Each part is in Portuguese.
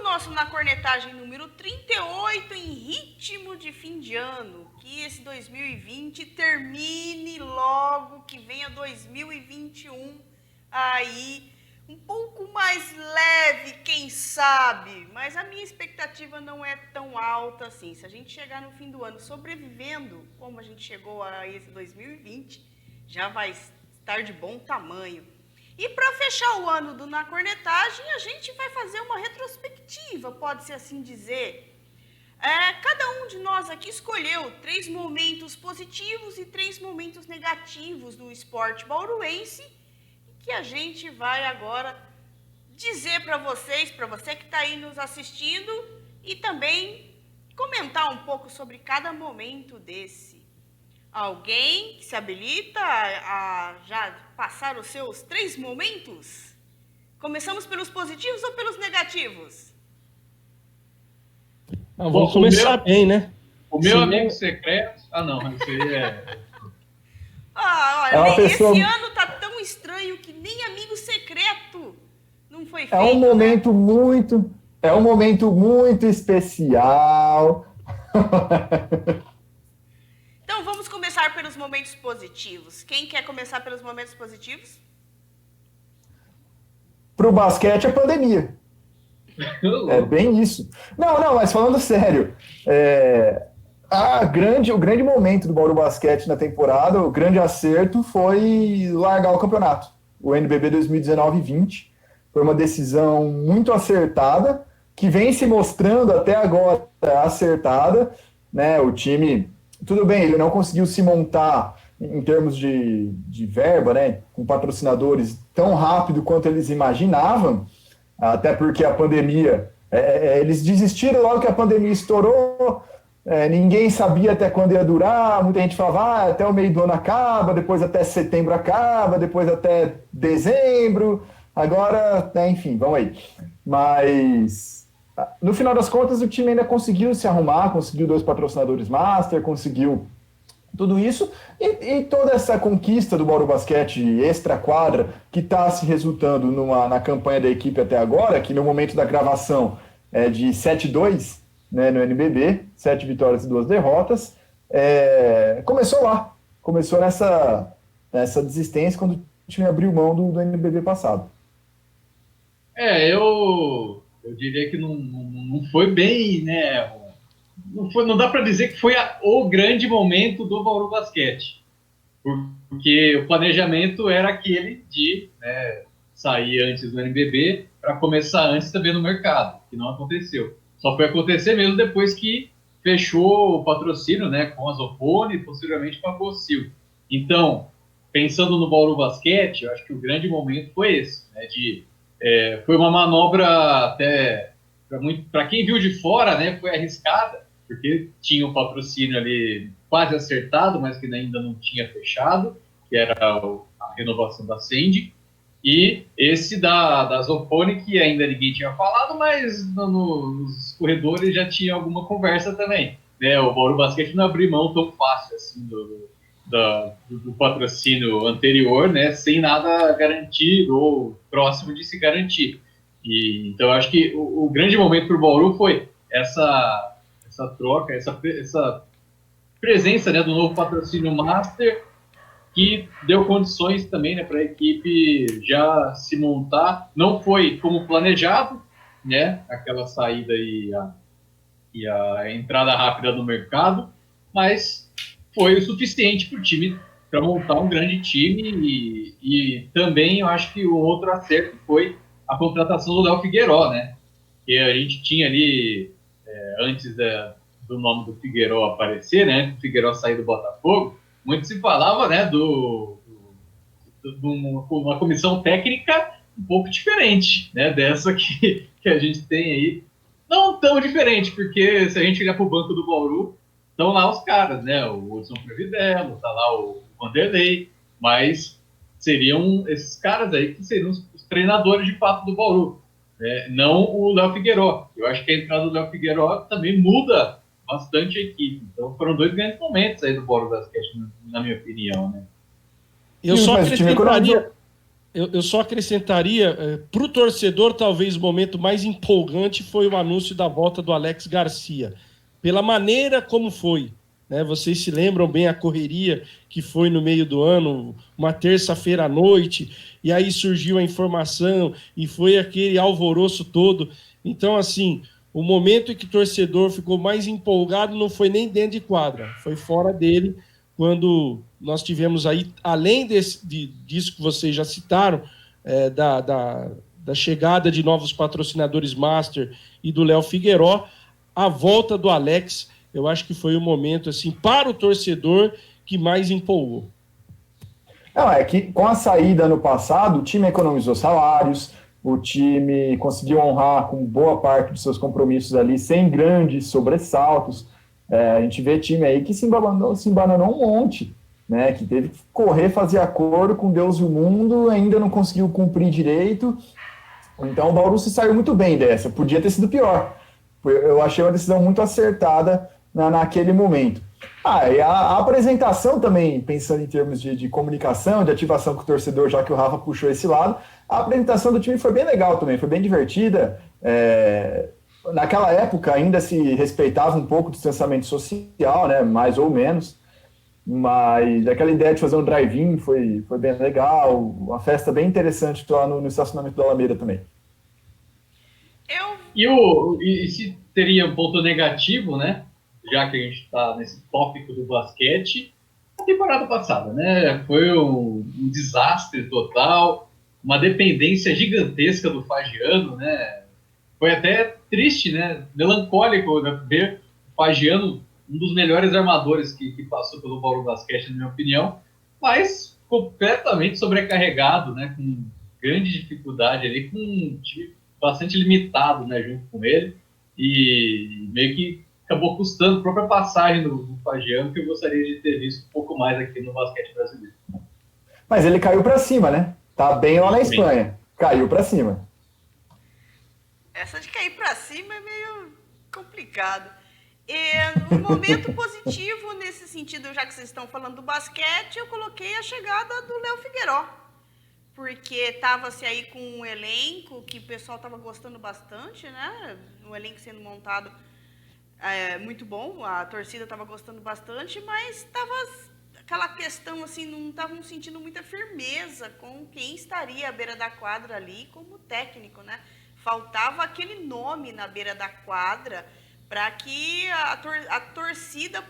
o nosso Na Cornetagem número 38 em ritmo de fim de ano. Que esse 2020 termine logo, que venha 2021 aí um pouco mais leve, quem sabe. Mas a minha expectativa não é tão alta assim. Se a gente chegar no fim do ano sobrevivendo, como a gente chegou a esse 2020, já vai estar de bom tamanho. E para fechar o ano do Na Cornetagem, a gente vai fazer uma retrospectiva, pode-se assim dizer. Cada um de nós aqui escolheu 3 momentos positivos e 3 momentos negativos do esporte bauruense, que a gente vai agora dizer para vocês, para você que está aí nos assistindo, e também comentar um pouco sobre cada momento desse. Alguém que se habilita a já passar os seus 3 momentos? Começamos pelos positivos ou pelos negativos? Vamos começar bem, né? O meu amigo secreto... Ah, não, isso aí é... Olha, esse ano tá tão estranho que nem amigo secreto não foi feito. É um momento muito especial. Então vamos começar pelos momentos positivos. Quem quer começar pelos momentos positivos? Pro basquete, a pandemia. É bem isso. Não, mas falando sério, o grande momento do Bauru Basquete na temporada, o grande acerto foi largar o campeonato. O NBB 2019-20 foi uma decisão muito acertada, que vem se mostrando até agora acertada, né? O time, tudo bem, ele não conseguiu se montar em termos de verba, né? Com patrocinadores tão rápido quanto eles imaginavam, até porque a pandemia, eles desistiram logo que a pandemia estourou, ninguém sabia até quando ia durar, muita gente falava, até o meio do ano acaba, depois até setembro acaba, depois até dezembro, agora, enfim, vamos aí. Mas, no final das contas, o time ainda conseguiu se arrumar, conseguiu 2 patrocinadores master, conseguiu tudo isso, e toda essa conquista do Bauru Basquete extra-quadra, que está se resultando na campanha da equipe até agora, que no momento da gravação é de 7-2, né, no NBB, 7 vitórias e 2 derrotas, começou lá, começou nessa desistência quando o time abriu mão do NBB passado. Eu diria que não foi bem, né? Não dá para dizer que foi o grande momento do Bauru Basquete, porque o planejamento era aquele de, né, sair antes do NBB para começar antes também no mercado, que não aconteceu. Só foi acontecer mesmo depois que fechou o patrocínio, né, com a Zopone e posteriormente com a Bocil. Então, pensando no Bauru Basquete, eu acho que o grande momento foi esse, né, foi uma manobra até, para quem viu de fora, né, foi arriscada, porque tinha um patrocínio ali quase acertado, mas que ainda não tinha fechado, que era a renovação da Sandy, e esse da Zopone, que ainda ninguém tinha falado, mas nos corredores já tinha alguma conversa também, né? O Bauru Basquete não abriu mão tão fácil assim do patrocínio anterior, né? Sem nada garantido ou próximo de se garantir. Então eu acho que o grande momento para o Bauru foi essa troca, essa presença, né, do novo patrocínio Master, que deu condições também, né, para a equipe já se montar. Não foi como planejado, né, aquela saída e a entrada rápida no mercado, mas foi o suficiente para o time, para montar um grande time. E também eu acho que o outro acerto foi a contratação do Léo Figueiró, né, que a gente tinha ali, antes do nome do Figueiró aparecer, né, antes do Figueiró sair do Botafogo, muito se falava, né, de uma comissão técnica um pouco diferente, né, dessa que a gente tem aí. Não tão diferente, porque se a gente olhar para o banco do Bauru, estão lá os caras, né, o Hudson Previdelo, está lá o Vanderlei, mas seriam esses caras aí que seriam os treinadores de fato do Bauru, né, não o Léo Figueiró. Eu acho que a entrada do Léo Figueiró também muda bastante a equipe. Então foram 2 grandes momentos aí do Bauru Basquete, na minha opinião, né? Eu só acrescentaria... Eu só acrescentaria, para o torcedor, talvez o momento mais empolgante foi o anúncio da volta do Alex Garcia. Pela maneira como foi, né? Vocês se lembram bem a correria que foi no meio do ano, uma terça-feira à noite, e aí surgiu a informação, e foi aquele alvoroço todo. Então, assim, o momento em que o torcedor ficou mais empolgado não foi nem dentro de quadra, foi fora dele, quando nós tivemos aí, além disso que vocês já citaram, da chegada de novos patrocinadores Master e do Léo Figueiró, a volta do Alex, eu acho que foi o momento, assim, para o torcedor que mais empolgou. Não, é que com a saída no passado, o time economizou salários, o time conseguiu honrar com boa parte dos seus compromissos ali, sem grandes sobressaltos. A gente vê time aí que se embananou um monte, né? Que teve que correr, fazer acordo com Deus e o mundo, ainda não conseguiu cumprir direito. Então o Bauru se saiu muito bem dessa, podia ter sido pior. Eu achei uma decisão muito acertada naquele momento. E a apresentação também, pensando em termos de comunicação, de ativação com o torcedor, já que o Rafa puxou esse lado, a apresentação do time foi bem legal também, foi bem divertida. Naquela época ainda se respeitava um pouco o distanciamento social, né, mais ou menos, mas aquela ideia de fazer um drive-in foi bem legal, uma festa bem interessante lá no estacionamento da Alameda também. E se teria um ponto negativo, né, já que a gente está nesse tópico do basquete, a temporada passada, né, foi um desastre total, uma dependência gigantesca do Fagiano, né. Foi até triste, né? Melancólico, né? Ver o Fagiano, um dos melhores armadores que passou pelo Bauru Basquete, na minha opinião, mas completamente sobrecarregado, né? Com grande dificuldade ali, com um time bastante limitado, né? Junto com ele, e meio que acabou custando a própria passagem do Fagiano, que eu gostaria de ter visto um pouco mais aqui no basquete brasileiro. Mas ele caiu para cima, né? Tá bem lá na Espanha. Caiu para cima. Essa de cair para cima é meio complicado. Um momento positivo nesse sentido, já que vocês estão falando do basquete, eu coloquei a chegada do Léo Figueiró, porque estava-se aí com um elenco que o pessoal estava gostando bastante, né? Um elenco sendo montado muito bom, a torcida estava gostando bastante, mas estava aquela questão assim, não estavam sentindo muita firmeza com quem estaria à beira da quadra ali como técnico, né? Faltava aquele nome na beira da quadra para que a torcida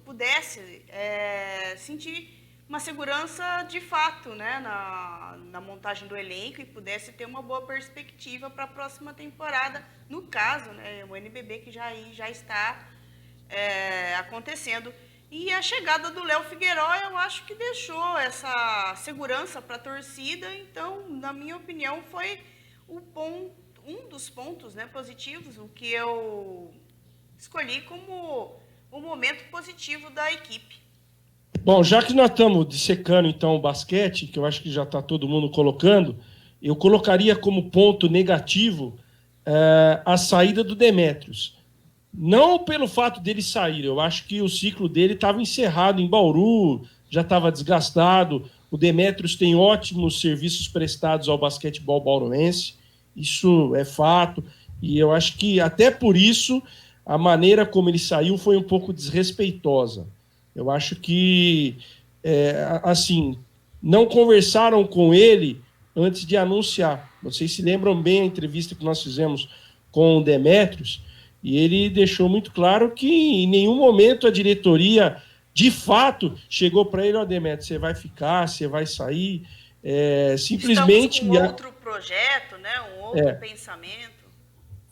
pudesse sentir uma segurança de fato, né, na montagem do elenco e pudesse ter uma boa perspectiva para a próxima temporada, no caso, né, o NBB que já está acontecendo. E a chegada do Léo Figueiró, eu acho que deixou essa segurança para a torcida, então, na minha opinião, foi um dos pontos, né, positivos, o que eu escolhi como um momento positivo da equipe. Bom, já que nós estamos dissecando então o basquete, que eu acho que já está todo mundo colocando, eu colocaria como ponto negativo a saída do Demetrios. Não pelo fato dele sair, eu acho que o ciclo dele estava encerrado em Bauru, já estava desgastado. O Demetrios tem ótimos serviços prestados ao basquetebol bauruense, isso é fato, e eu acho que até por isso a maneira como ele saiu foi um pouco desrespeitosa. Eu acho que, assim, não conversaram com ele antes de anunciar. Vocês se lembram bem a entrevista que nós fizemos com o Demetrios, e ele deixou muito claro que em nenhum momento a diretoria, de fato, chegou para ele, Demetrios, você vai ficar, você vai sair, simplesmente... Estamos com outro projeto, né? Um outro pensamento.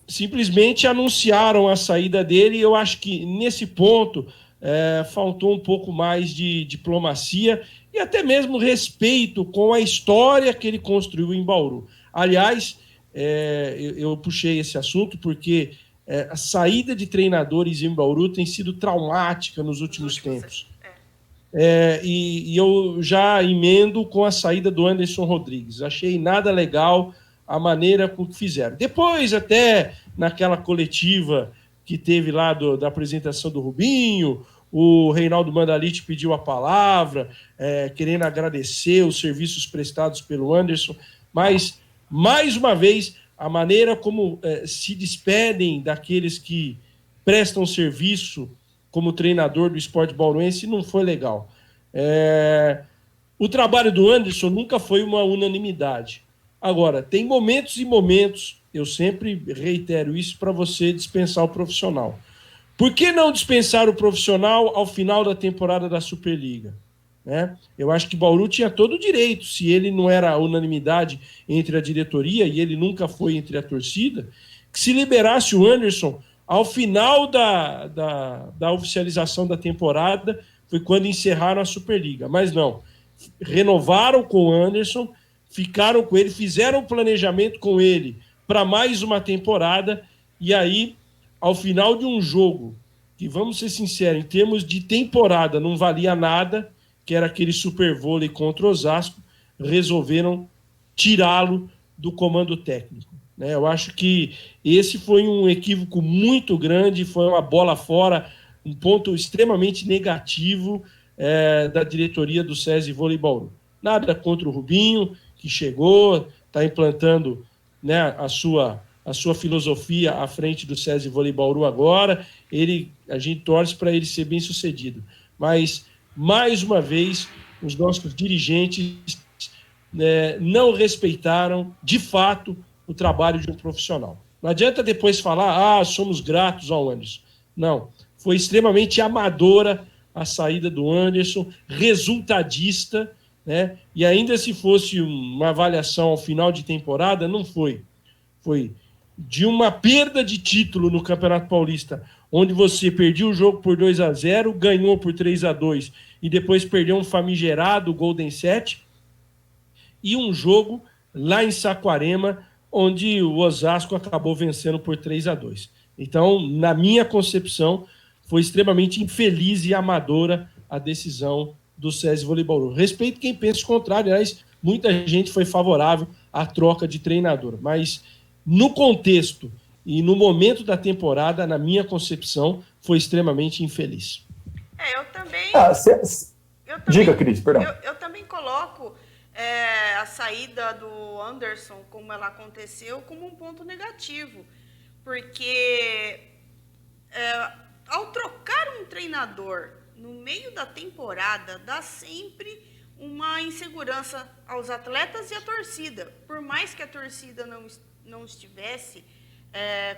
Simplesmente anunciaram a saída dele, e eu acho que nesse ponto faltou um pouco mais de diplomacia e até mesmo respeito com a história que ele construiu em Bauru. Aliás, eu puxei esse assunto porque a saída de treinadores em Bauru tem sido traumática nos últimos tempos. E eu já emendo com a saída do Anderson Rodrigues. Achei nada legal a maneira com que fizeram. Depois, até naquela coletiva que teve lá da apresentação do Rubinho, o Reinaldo Mandalite pediu a palavra, querendo agradecer os serviços prestados pelo Anderson, mas, mais uma vez, a maneira como se despedem daqueles que prestam serviço como treinador do Sport Bauruense não foi legal. O trabalho do Anderson nunca foi uma unanimidade. Agora, tem momentos e momentos, eu sempre reitero isso, para você dispensar o profissional. Por que não dispensar o profissional ao final da temporada da Superliga? Eu acho que Bauru tinha todo o direito, se ele não era a unanimidade entre a diretoria, e ele nunca foi entre a torcida, que se liberasse o Anderson ao final da oficialização da temporada, foi quando encerraram a Superliga. Mas não, renovaram com o Anderson, ficaram com ele, fizeram o planejamento com ele para mais uma temporada, e aí, ao final de um jogo, que vamos ser sinceros, em termos de temporada não valia nada, que era aquele super vôlei contra o Osasco, resolveram tirá-lo do comando técnico. Eu acho que esse foi um equívoco muito grande, foi uma bola fora, um ponto extremamente negativo da diretoria do SESI Vôlei Bauru. Nada contra o Rubinho, que chegou, está implantando, a sua filosofia à frente do SESI Vôlei Bauru agora. A gente torce para ele ser bem sucedido. Mas, mais uma vez, os nossos dirigentes não respeitaram, de fato, o trabalho de um profissional. Não adianta depois falar, somos gratos ao Anderson. Não, foi extremamente amadora a saída do Anderson, resultadista, e ainda se fosse uma avaliação ao final de temporada, não foi. Foi de uma perda de título no Campeonato Paulista, onde você perdeu o jogo por 2-0, ganhou por 3-2 e depois perdeu um famigerado Golden Set, e um jogo lá em Saquarema, onde o Osasco acabou vencendo por 3-2. Então, na minha concepção, foi extremamente infeliz e amadora a decisão do SESI Vôlei Bauru. Respeito quem pensa o contrário, aliás, muita gente foi favorável à troca de treinador, mas no contexto e no momento da temporada, na minha concepção, foi extremamente infeliz. Eu também... Diga, Cris, perdão. Eu também coloco a saída do Anderson, como ela aconteceu, como um ponto negativo, porque ao trocar um treinador no meio da temporada, dá sempre uma insegurança aos atletas e à torcida. Por mais que a torcida não estivesse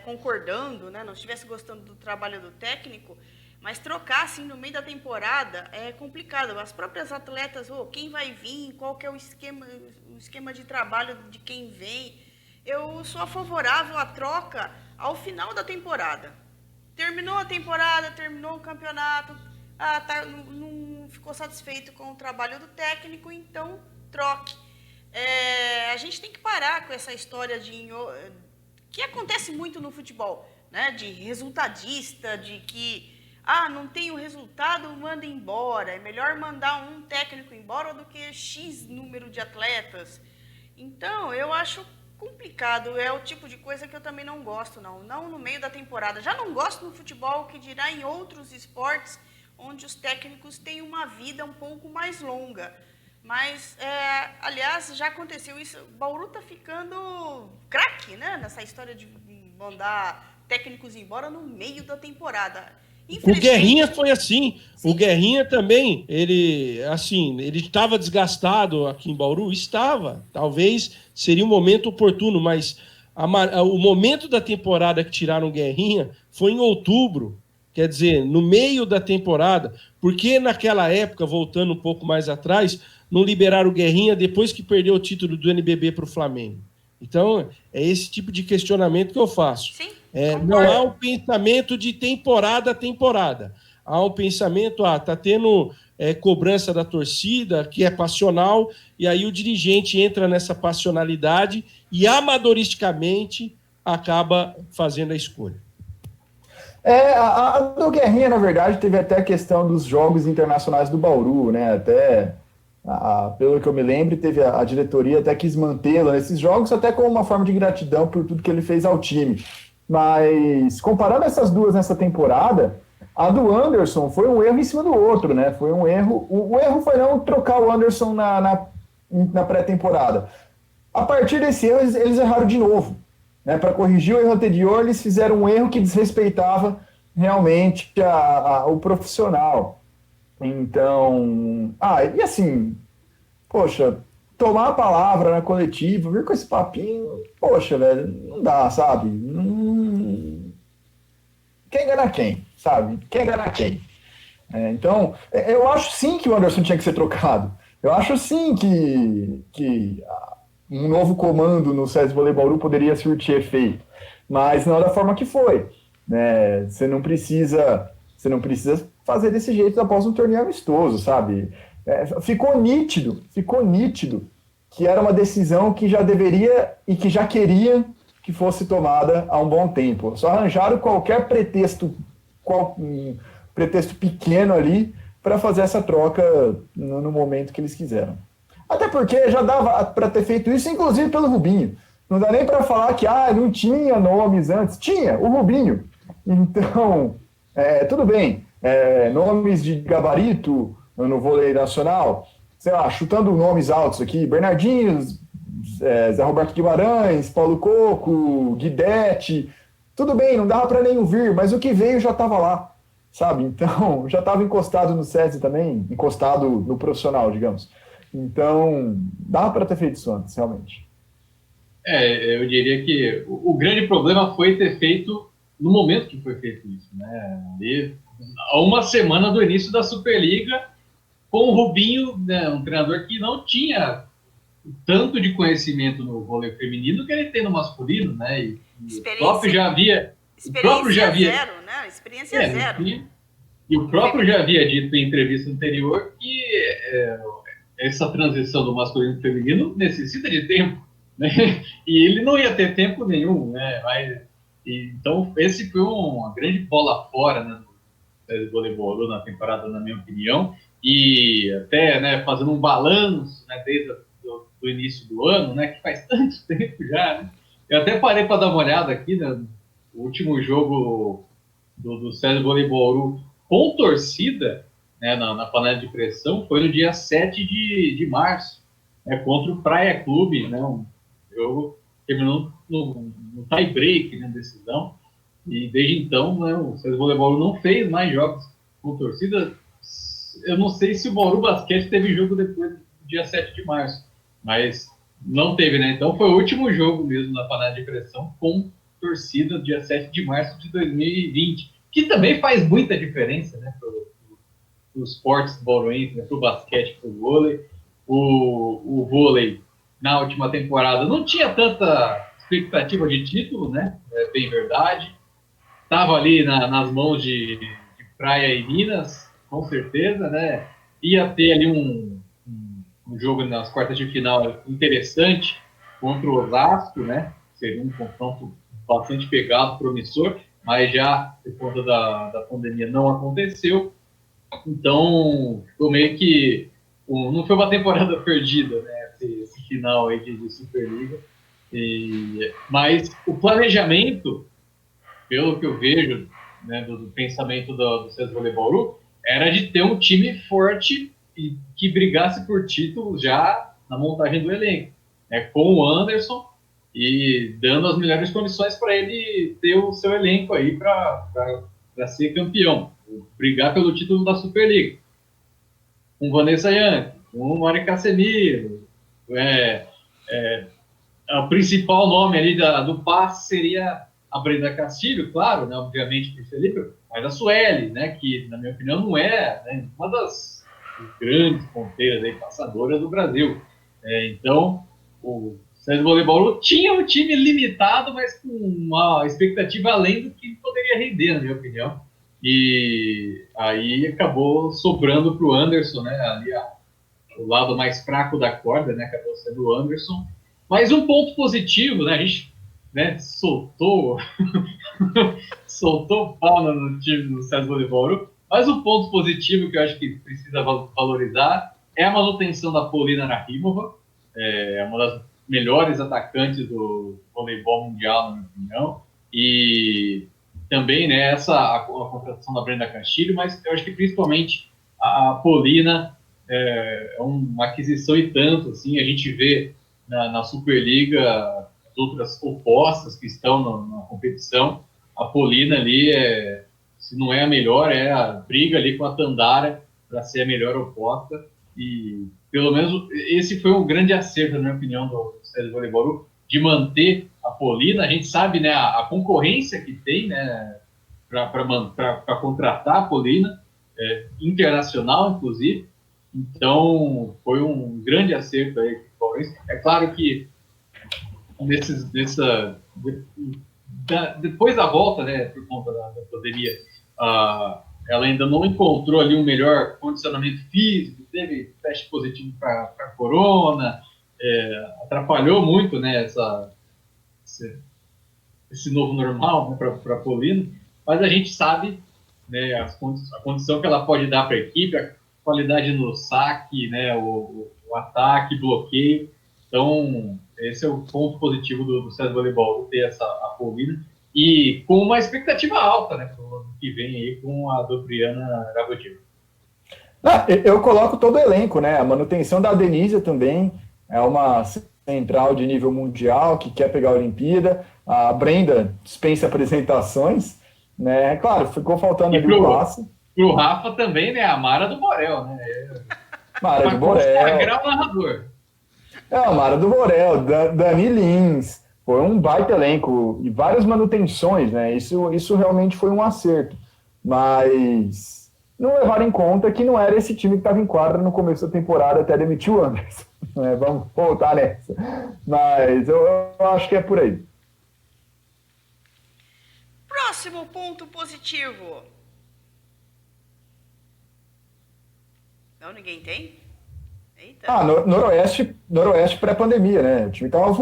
concordando, não estivesse gostando do trabalho do técnico, mas trocar assim no meio da temporada é complicado. As próprias atletas, quem vai vir, qual que é o esquema de trabalho de quem vem. Eu sou favorável à troca ao final da temporada. Terminou a temporada, terminou o campeonato, não ficou satisfeito com o trabalho do técnico, então troque. A gente tem que parar com essa história que acontece muito no futebol, de resultadista, de que não tem o resultado, manda embora. É melhor mandar um técnico embora do que X número de atletas. Então, eu acho complicado. É o tipo de coisa que eu também não gosto, não no meio da temporada. Já não gosto no futebol, que dirá em outros esportes, onde os técnicos têm uma vida um pouco mais longa. Mas, aliás, já aconteceu isso. O Bauru está ficando craque, nessa história de mandar técnicos embora no meio da temporada. O Guerrinha foi assim. Sim. O Guerrinha também, ele estava desgastado aqui em Bauru? Estava. Talvez seria um momento oportuno, mas o momento da temporada que tiraram o Guerrinha foi em outubro. Quer dizer, no meio da temporada. Porque naquela época, voltando um pouco mais atrás, não liberaram o Guerrinha depois que perdeu o título do NBB para o Flamengo. Então, é esse tipo de questionamento que eu faço. Sim. Não há um pensamento de temporada a temporada. Há um pensamento, está tendo cobrança da torcida, que é passional, e aí o dirigente entra nessa passionalidade e amadoristicamente acaba fazendo a escolha. A do Guerrinha, na verdade, teve até a questão dos jogos internacionais do Bauru, até... pelo que eu me lembro, teve a diretoria até quis mantê-lo nesses jogos, até como uma forma de gratidão por tudo que ele fez ao time. Mas, comparando essas duas nessa temporada, A do Anderson foi um erro em cima do outro, né? Foi um erro. O erro foi não trocar o Anderson na pré-temporada. A partir desse erro, eles erraram de novo. Né? Para corrigir o erro anterior, eles fizeram um erro que desrespeitava realmente o profissional. Então, e assim, poxa, tomar a palavra na coletiva, vir com esse papinho, poxa, velho, não dá, sabe? Quem enganar quem, sabe? Quem enganar quem? Então, eu acho sim que o Anderson tinha que ser trocado. Eu acho sim que um novo comando no SESI Vôlei Bauru poderia surtir efeito, mas não da forma que foi. Né? Você não precisa fazer desse jeito após um torneio amistoso, sabe? Ficou nítido que era uma decisão que já deveria e que já queria que fosse tomada há um bom tempo. Só arranjaram qualquer pretexto, um pretexto pequeno ali para fazer essa troca no momento que eles quiseram. Até porque já dava para ter feito isso, inclusive pelo Rubinho. Não dá nem para falar que não tinha nomes antes. Tinha, o Rubinho. Então, tudo bem. Nomes de gabarito no vôlei nacional, sei lá, chutando nomes altos aqui, Bernardinho, Zé Roberto Guimarães, Paulo Coco, Guidetti, tudo bem, não dava para nenhum vir, mas o que veio já estava lá, sabe? Então, já estava encostado no SESI também, encostado no profissional, digamos. Então, dava para ter feito isso antes, realmente. Eu diria que o grande problema foi ter feito no momento que foi feito isso, né? Ali, há uma semana do início da Superliga, com o Rubinho, né, um treinador que não tinha tanto de conhecimento no vôlei feminino que ele tem no masculino, né? E o próprio já havia... Zero, né? Experiência zero. E o próprio já havia dito em entrevista anterior que essa transição do masculino para o feminino necessita de tempo, né? E ele não ia ter tempo nenhum, né? Então, esse foi uma grande bola fora, né, do voleibol na temporada, na minha opinião, e até, né, fazendo um balanço, né, desde o início do ano, né, que faz tanto tempo já, né? Eu até parei para dar uma olhada aqui, né, no último jogo do SESI Vôlei Bauru com torcida, né, na panela de pressão, foi no dia 7 de março, né, contra o Praia Clube, né, um jogo terminou no tie-break, né, decisão, e desde então, né, o SESI Vôlei Bauru não fez mais jogos com torcida. Eu não sei se o Bauru Basquete teve jogo depois do dia 7 de março, mas não teve, né? Então foi o último jogo mesmo na panela de pressão com torcida, dia 7 de março de 2020, que também faz muita diferença, né, para os esportes bauruenses, né, para o basquete, para o vôlei. O vôlei, na última temporada, não tinha tanta expectativa de título, né? É bem verdade. Estava ali nas mãos de Praia e Minas, com certeza, né? Ia ter ali um jogo nas quartas de final interessante contra o Osasco, né? Seria um confronto bastante pegado, promissor, mas já por conta da pandemia não aconteceu. Então, ficou meio que não foi uma temporada perdida, né? Esse final aí de Superliga. Mas o planejamento, pelo que eu vejo, né, do pensamento do SESI Vôlei Bauru, era de ter um time forte e que brigasse por título já na montagem do elenco, né, com o Anderson e dando as melhores condições para ele ter o seu elenco aí para ser campeão, brigar pelo título da Superliga. Com Vanessa Young, com Mari Casemiro, o principal nome ali do passe seria a Brenda Castilho, claro, né, obviamente por Felipe, mas a Sueli, né, que na minha opinião não é, né, uma das grandes ponteiras aí, passadoras do Brasil. Então, o SESI Vôlei Bauru tinha um time limitado, mas com uma expectativa além do que poderia render, na minha opinião. E aí acabou sobrando para o Anderson, né, ali o lado mais fraco da corda, né, acabou sendo o Anderson. Mas um ponto positivo, né, a gente, né, soltou pau no time do SESI Vôlei Bauru, mas um ponto positivo que eu acho que precisa valorizar é a manutenção da Paulina Rahimova, uma das melhores atacantes do voleibol mundial, na minha opinião, e também, né, a contratação da Brenda Castilho, mas eu acho que principalmente a Polina é uma aquisição e tanto, assim, a gente vê na Superliga as outras opostas que estão na competição, a Polina ali, se não é a melhor, briga ali com a Tandara para ser a melhor oposta, e pelo menos esse foi um grande acerto, na minha opinião, do César Voleibol, de manter a Polina. A gente sabe, né, a concorrência que tem, né, para contratar a Polina, internacional, inclusive. Então, foi um grande acerto aí. É claro que depois da volta, né, por conta da pandemia, ela ainda não encontrou ali um melhor condicionamento físico, teve teste positivo para corona, atrapalhou muito, né, esse novo normal, né, para a Polina, mas a gente sabe, né, a condição que ela pode dar para a equipe, a qualidade no saque, né, o ataque, bloqueio. Então, esse é o ponto positivo do César Voleibol, ter a Polina, e com uma expectativa alta, né, para o ano que vem aí com a Dobriana Gabodiva. Eu coloco todo o elenco, né? A manutenção da Denise também é uma central de nível mundial que quer pegar a Olimpíada. A Brenda dispensa apresentações, né? Claro, ficou faltando ali o passe. E o Rafa também, né? A Mara do Borel, né? Mara do Borel. O narrador. A Mara do Borel, Dani Lins. Foi um baita elenco e várias manutenções, né? Isso realmente foi um acerto. Mas não levaram em conta que não era esse time que estava em quadra no começo da temporada até demitir o Anderson. Né? Vamos voltar nessa. Mas eu acho que é por aí. Próximo ponto positivo. Não, ninguém tem? Eita. Noroeste pré-pandemia, né? O time estava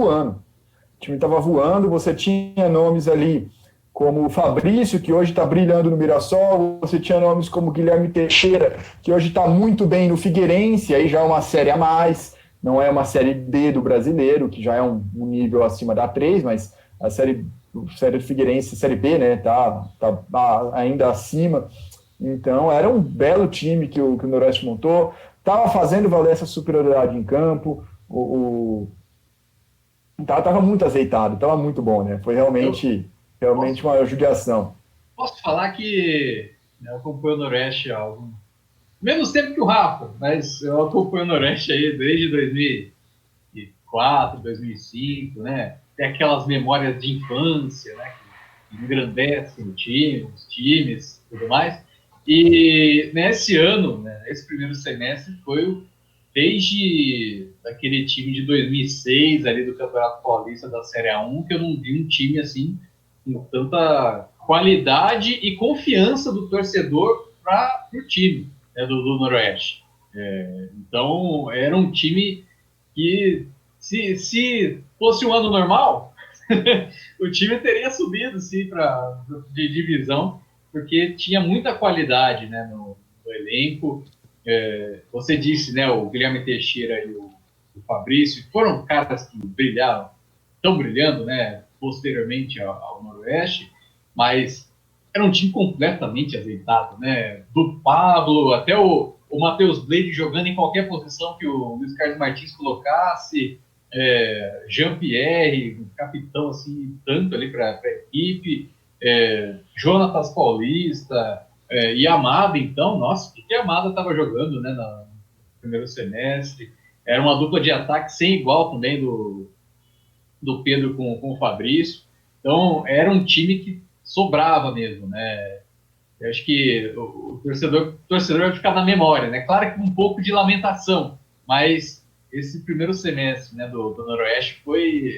voando. Você tinha nomes ali como o Fabrício, que hoje está brilhando no Mirassol, você tinha nomes como Guilherme Teixeira, que hoje está muito bem no Figueirense, aí já é uma série a mais, não é uma série D do brasileiro, que já é um nível acima da 3, mas a série do Figueirense, série B, né, tá ainda acima. Então, era um belo time que o Noroeste montou, estava fazendo valer essa superioridade em campo, estava muito azeitado, estava muito bom, né? Foi realmente uma judiação. Posso falar que eu acompanho o Noroeste há algum menos tempo que o Rafa, mas eu acompanho o Noroeste aí desde 2004, 2005, né? Tem aquelas memórias de infância, né? Que engrandecem os times e tudo mais. E nesse ano, né, esse primeiro semestre, foi desde aquele time de 2006, ali do Campeonato Paulista da Série A1, que eu não vi um time assim, com tanta qualidade e confiança do torcedor para o time, né, do Noroeste. Então, era um time que, se fosse um ano normal, o time teria subido, sim, de divisão, porque tinha muita qualidade, né, no elenco. Você disse, né, o Guilherme Teixeira e o Fabrício foram caras que estão brilhando, né, posteriormente ao Noroeste, mas era um time completamente azeitado, né, do Pablo até o Matheus Blade jogando em qualquer posição que o Luiz Carlos Martins colocasse, Jean-Pierre, capitão assim, tanto ali para a equipe, Jonatas Paulista, e Amada, então, nossa, o que a Amada estava jogando, né, no primeiro semestre. Era uma dupla de ataque sem igual também do Pedro com o Fabrício. Então, era um time que sobrava mesmo, né? Eu acho que o torcedor vai ficar na memória, né? Claro que um pouco de lamentação, mas esse primeiro semestre, né, do Noroeste foi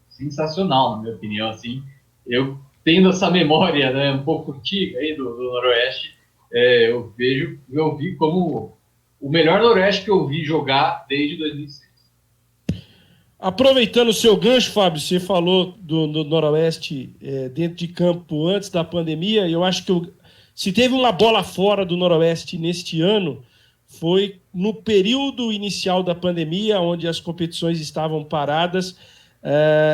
sensacional, na minha opinião, assim. Eu tendo essa memória, né, um pouco antiga aí do Noroeste, eu vi como o melhor Noroeste que eu vi jogar desde 2006. Aproveitando o seu gancho, Fábio, você falou do Noroeste dentro de campo antes da pandemia, e eu acho que se teve uma bola fora do Noroeste neste ano, foi no período inicial da pandemia, onde as competições estavam paradas,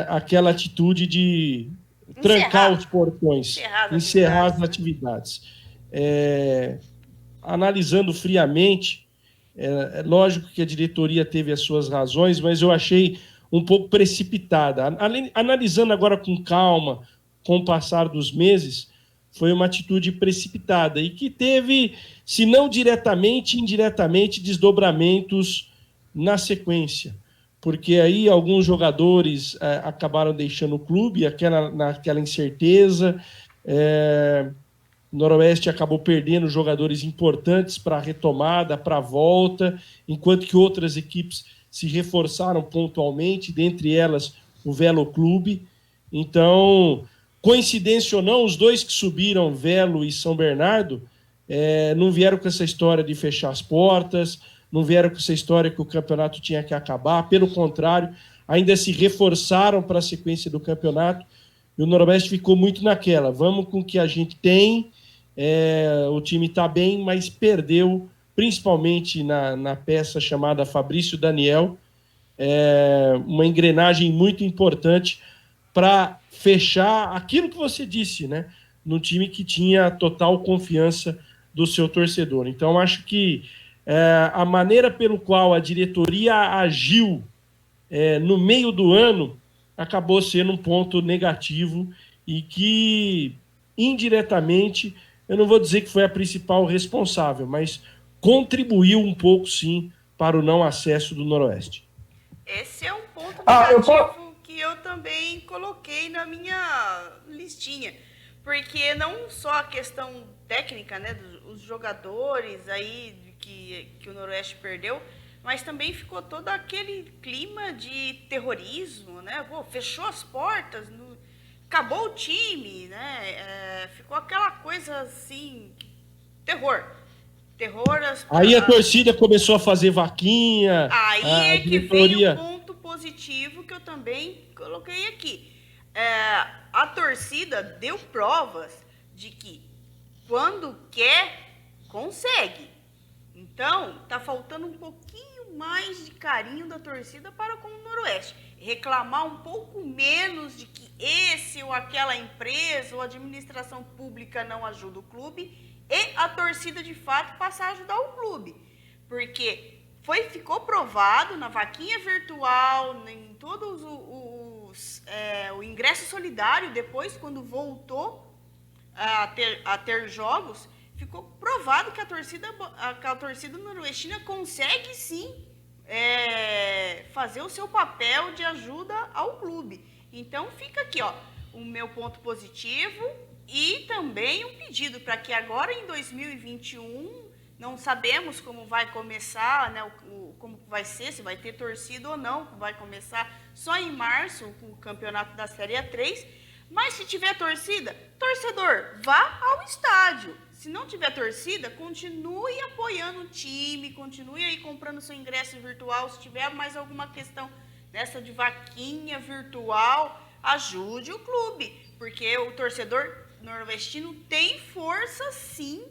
aquela atitude de trancar os portões, encerrar as né? atividades. Analisando friamente, é lógico que a diretoria teve as suas razões, mas eu achei um pouco precipitada. Analisando agora com calma, com o passar dos meses, foi uma atitude precipitada e que teve, se não diretamente, indiretamente, desdobramentos na sequência. Porque aí alguns jogadores acabaram deixando o clube, naquela incerteza. O Noroeste acabou perdendo jogadores importantes para a retomada, para a volta, enquanto que outras equipes se reforçaram pontualmente, dentre elas o Velo Clube. Então, coincidência ou não, os dois que subiram, Velo e São Bernardo, não vieram com essa história de fechar as portas, não vieram com essa história que o campeonato tinha que acabar, pelo contrário, ainda se reforçaram para a sequência do campeonato, e o Noroeste ficou muito naquela, vamos com o que a gente tem, o time está bem, mas perdeu, principalmente na peça chamada Fabrício Daniel, uma engrenagem muito importante para fechar aquilo que você disse, né? No time que tinha total confiança do seu torcedor. Então, acho que a maneira pelo qual a diretoria agiu no meio do ano acabou sendo um ponto negativo e que, indiretamente, eu não vou dizer que foi a principal responsável, mas contribuiu um pouco, sim, para o não acesso do Noroeste. Esse é um ponto negativo que eu também coloquei na minha listinha. Porque não só a questão técnica, né, dos jogadores aí que o Noroeste perdeu, mas também ficou todo aquele clima de terrorismo, né? Pô, fechou as portas, acabou o time, né? Ficou aquela coisa assim, terror. Aí a torcida começou a fazer vaquinha. Aí que vem o ponto positivo que eu também coloquei aqui. A torcida deu provas de que quando quer, consegue. Então, tá faltando um pouquinho mais de carinho da torcida para com o Noroeste. Reclamar um pouco menos de que esse ou aquela empresa ou administração pública não ajuda o clube e a torcida, de fato, passar a ajudar o clube. Porque ficou provado na vaquinha virtual, em todos o ingresso solidário, depois, quando voltou a ter jogos, ficou provado que a torcida noroestina consegue, sim, fazer o seu papel de ajuda ao clube. Então, fica aqui, o meu ponto positivo e também um pedido para que agora, em 2021, não sabemos como vai começar, né, como vai ser, se vai ter torcida ou não, vai começar só em março o campeonato da Série A3, mas se tiver torcida, torcedor, vá ao estádio. Se não tiver torcida, continue apoiando o time, continue aí comprando seu ingresso virtual. Se tiver mais alguma questão dessa de vaquinha virtual, ajude o clube, porque o torcedor noroestino tem força, sim.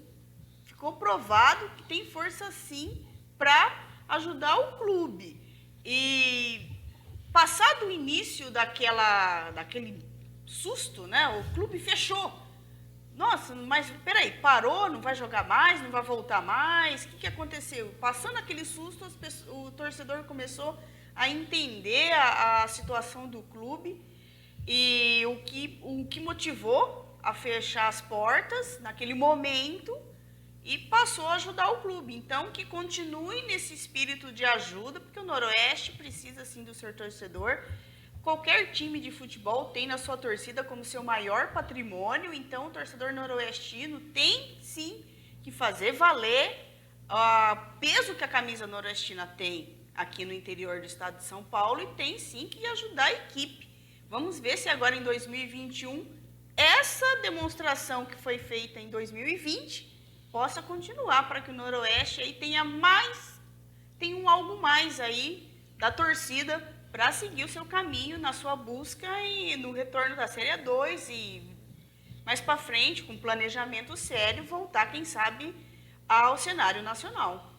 Ficou provado que tem força, sim, para ajudar o clube. E passado o início daquele susto, né? O clube fechou. Nossa, mas peraí, parou, não vai jogar mais, não vai voltar mais? O que aconteceu? Passando aquele susto, o torcedor começou a entender a situação do clube e o que motivou a fechar as portas naquele momento e passou a ajudar o clube. Então, que continue nesse espírito de ajuda, porque o Noroeste precisa, sim, do seu torcedor. Qualquer time de futebol tem na sua torcida como seu maior patrimônio, então o torcedor noroestino tem, sim, que fazer valer o peso que a camisa noroestina tem aqui no interior do estado de São Paulo e tem, sim, que ajudar a equipe. Vamos ver se agora em 2021 essa demonstração que foi feita em 2020 possa continuar para que o Noroeste aí tenha algo mais aí da torcida para seguir o seu caminho na sua busca e no retorno da Série 2 e mais para frente, com planejamento sério, voltar, quem sabe, ao cenário nacional.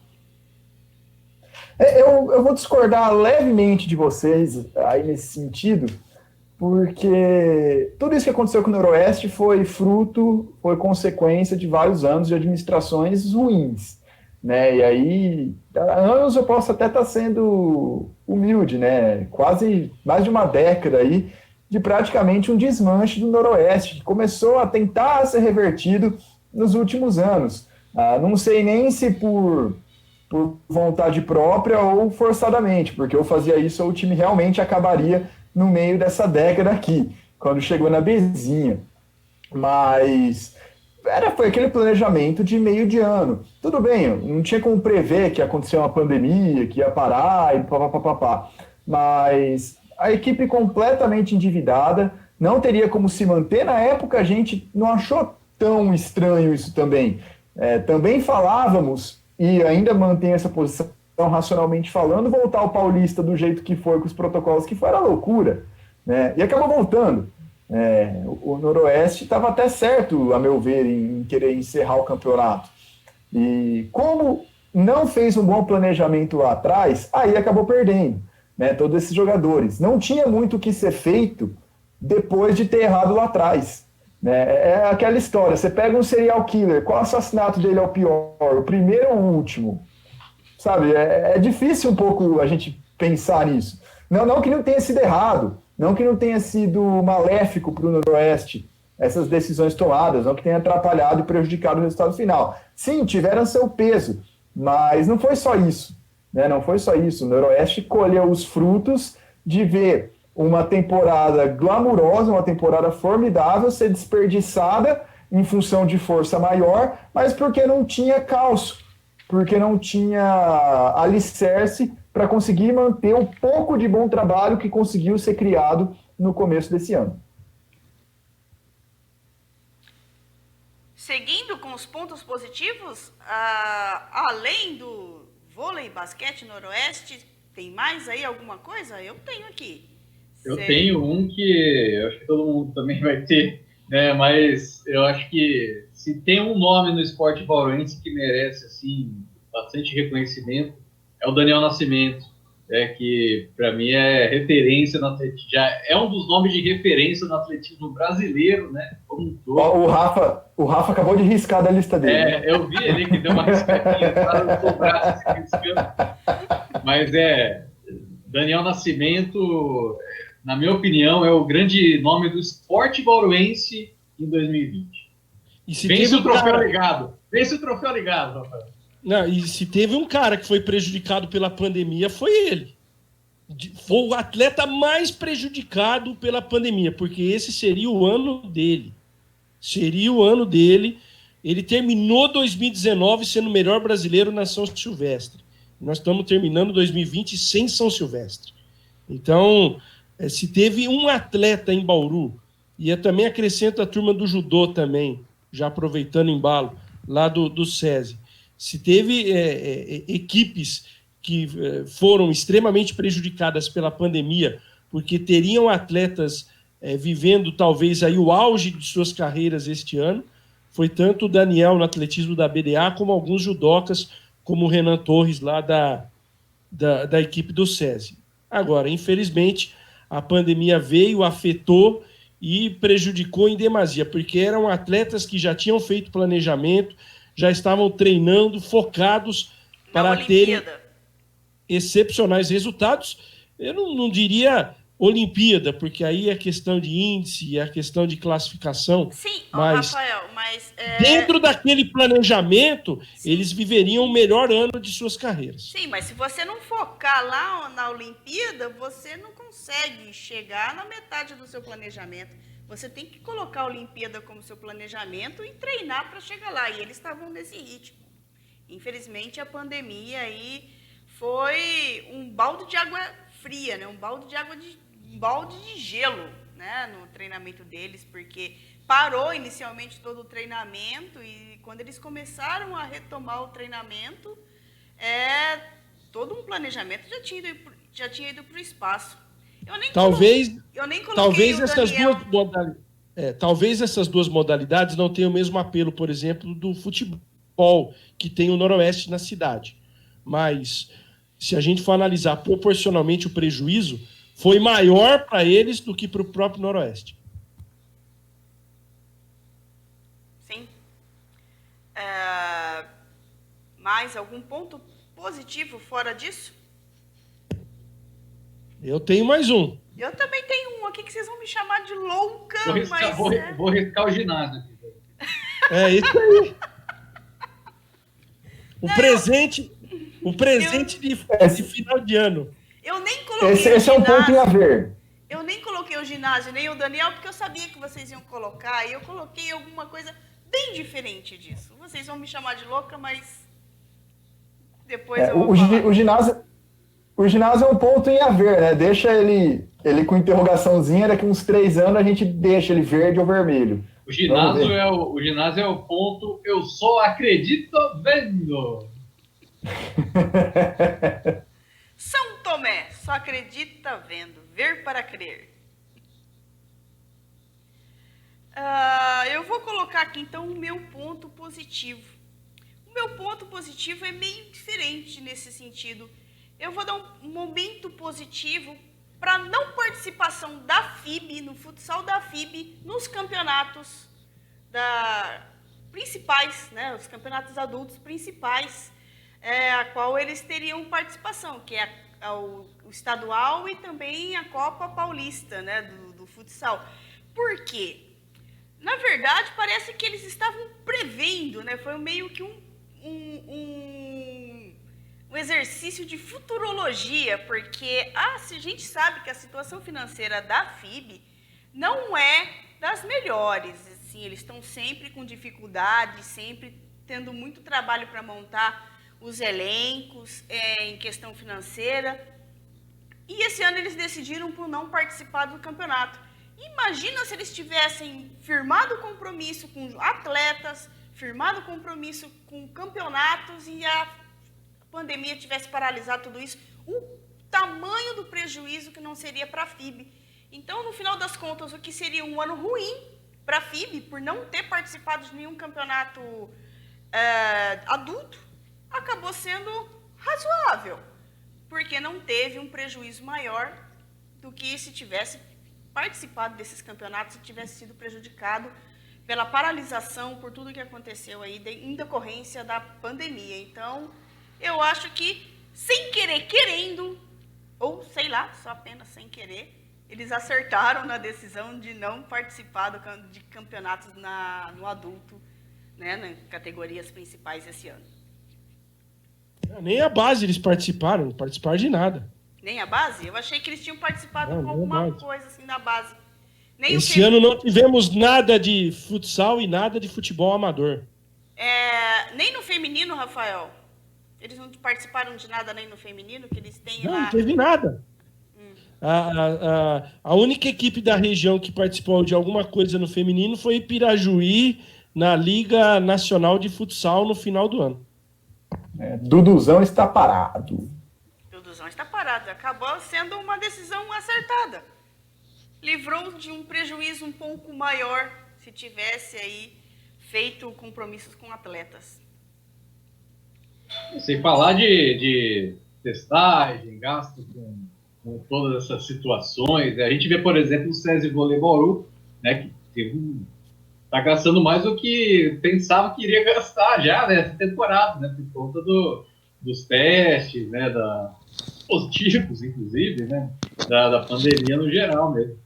Eu vou discordar levemente de vocês aí nesse sentido, porque tudo isso que aconteceu com o Noroeste foi consequência de vários anos de administrações ruins, né? E aí, há anos eu posso até estar sendo humilde, né? Quase mais de uma década aí de praticamente um desmanche do Noroeste, que começou a tentar ser revertido nos últimos anos. Não sei nem se por vontade própria ou forçadamente, porque eu fazia isso, o time realmente acabaria no meio dessa década aqui, quando chegou na Bezinha. Mas foi aquele planejamento de meio de ano. Tudo bem, não tinha como prever que ia acontecer uma pandemia, que ia parar e papapá. Mas a equipe completamente endividada, não teria como se manter. Na época a gente não achou tão estranho isso também. Também falávamos, e ainda mantém essa posição racionalmente falando, voltar ao Paulista do jeito que foi, com os protocolos que foi, era loucura, né? E acabou voltando. O Noroeste estava até certo, a meu ver, em querer encerrar o campeonato. E como não fez um bom planejamento lá atrás, aí acabou perdendo, né? Todos esses jogadores. Não tinha muito o que ser feito depois de ter errado lá atrás. É aquela história, você pega um serial killer, qual assassinato dele é o pior? O primeiro ou o último? Sabe, é difícil um pouco a gente pensar nisso. Não que não tenha sido errado, não que não tenha sido maléfico para o Noroeste essas decisões tomadas, não que tenha atrapalhado e prejudicado o resultado final. Sim, tiveram seu peso, mas não foi só isso, né? Não foi só isso. O Noroeste colheu os frutos de ver uma temporada glamurosa, uma temporada formidável ser desperdiçada em função de força maior, mas porque não tinha calço, porque não tinha alicerce para conseguir manter o pouco de bom trabalho que conseguiu ser criado no começo desse ano. Seguindo com os pontos positivos, além do vôlei, basquete, Noroeste, tem mais aí alguma coisa? Eu tenho aqui. Eu tenho um que eu acho que todo mundo também vai ter, né? Mas eu acho que se tem um nome no esporte bauruense que merece assim bastante reconhecimento, é o Daniel Nascimento, que para mim é referência no atletismo, já é um dos nomes de referência no atletismo brasileiro, né? Como um todo. O Rafa acabou de riscar da lista dele. Eu vi ali que deu uma riscadinha, para o braço se riscando. Mas Daniel Nascimento, na minha opinião, é o grande nome do esporte bauruense em 2020. Vence o troféu ligado. Vence o troféu ligado, Rafael. Não, e se teve um cara que foi prejudicado pela pandemia, foi ele. Foi o atleta mais prejudicado pela pandemia, porque esse seria o ano dele. Seria o ano dele. Ele terminou 2019 sendo o melhor brasileiro na São Silvestre. Nós estamos terminando 2020 sem São Silvestre. Então, se teve um atleta em Bauru, e eu também acrescento a turma do judô também, já aproveitando o embalo, lá do SESI. Se teve equipes que foram extremamente prejudicadas pela pandemia, porque teriam atletas vivendo talvez aí o auge de suas carreiras este ano, foi tanto o Daniel no atletismo da BDA, como alguns judocas, como o Renan Torres lá da equipe do SESI. Agora, infelizmente, a pandemia veio, afetou e prejudicou em demasia, porque eram atletas que já tinham feito planejamento, já estavam treinando, focados para terem excepcionais resultados. Eu não diria Olimpíada, porque aí é questão de índice, é questão de classificação. Sim, mas Rafael, mas... dentro daquele planejamento, sim, eles viveriam o melhor ano de suas carreiras. Sim, mas se você não focar lá na Olimpíada, você não consegue chegar na metade do seu planejamento. Você tem que colocar a Olimpíada como seu planejamento e treinar para chegar lá. E eles estavam nesse ritmo. Infelizmente, a pandemia aí foi um balde de água fria, né? Um balde de gelo, né? No treinamento deles, porque parou inicialmente todo o treinamento e quando eles começaram a retomar o treinamento, todo um planejamento já tinha ido para o espaço. Talvez essas duas modalidades não tenham o mesmo apelo, por exemplo, do futebol, que tem o Noroeste na cidade. Mas, se a gente for analisar proporcionalmente o prejuízo, foi maior para eles do que para o próprio Noroeste. Sim. Mais algum ponto positivo fora disso? Eu tenho mais um. Eu também tenho um aqui que vocês vão me chamar de louca, Vou riscar o ginásio aqui. É isso aí. O presente de final de ano. Eu nem coloquei Esse é um ponto em haver. Eu nem coloquei o ginásio, nem o Daniel, porque eu sabia que vocês iam colocar, e eu coloquei alguma coisa bem diferente disso. Vocês vão me chamar de louca, mas depois eu vou falar. O ginásio é um ponto em haver, né? Deixa ele com interrogaçãozinha, daqui uns 3 anos a gente deixa ele verde ou vermelho. O ginásio é o ponto eu só acredito vendo. São Tomé, só acredita vendo, ver para crer. Eu vou colocar aqui então o meu ponto positivo. O meu ponto positivo é meio diferente nesse sentido. Eu vou dar um momento positivo para a não participação da FIB, no futsal da FIB, nos campeonatos principais, né, os campeonatos adultos principais, a qual eles teriam participação, que é o estadual e também a Copa Paulista, né, do futsal. Por quê? Na verdade, parece que eles estavam prevendo, né, foi meio que um exercício de futurologia, porque a gente sabe que a situação financeira da FIB não é das melhores. Assim, eles estão sempre com dificuldade, sempre tendo muito trabalho para montar os elencos em questão financeira. E esse ano eles decidiram por não participar do campeonato. Imagina se eles tivessem firmado compromisso com atletas, firmado compromisso com campeonatos e a pandemia tivesse paralisado tudo isso, o tamanho do prejuízo que não seria para a FIB. Então, no final das contas, o que seria um ano ruim para a FIB, por não ter participado de nenhum campeonato adulto, acabou sendo razoável, porque não teve um prejuízo maior do que se tivesse participado desses campeonatos e tivesse sido prejudicado pela paralisação, por tudo que aconteceu aí em decorrência da pandemia. Então, eu acho que, sem querer, querendo, ou sei lá, só apenas sem querer, eles acertaram na decisão de não participar de campeonatos no adulto, né, nas categorias principais esse ano. Nem a base eles participaram, não participaram de nada. Nem a base? Eu achei que eles tinham participado com alguma coisa assim da base. Esse ano não tivemos nada de futsal e nada de futebol amador. Nem no feminino, Rafael? Eles não participaram de nada nem no feminino, que eles têm lá... Não teve nada. A única equipe da região que participou de alguma coisa no feminino foi Pirajuí, na Liga Nacional de Futsal, no final do ano. Duduzão está parado. Duduzão está parado. Acabou sendo uma decisão acertada. Livrou de um prejuízo um pouco maior se tivesse aí feito compromissos com atletas. Sem falar de testagem, gasto com todas essas situações. A gente vê, por exemplo, o SESI Vôlei Bauru, né, que está gastando mais do que pensava que iria gastar já nessa temporada, né, por conta dos testes, né, positivos, inclusive, né, da pandemia no geral mesmo.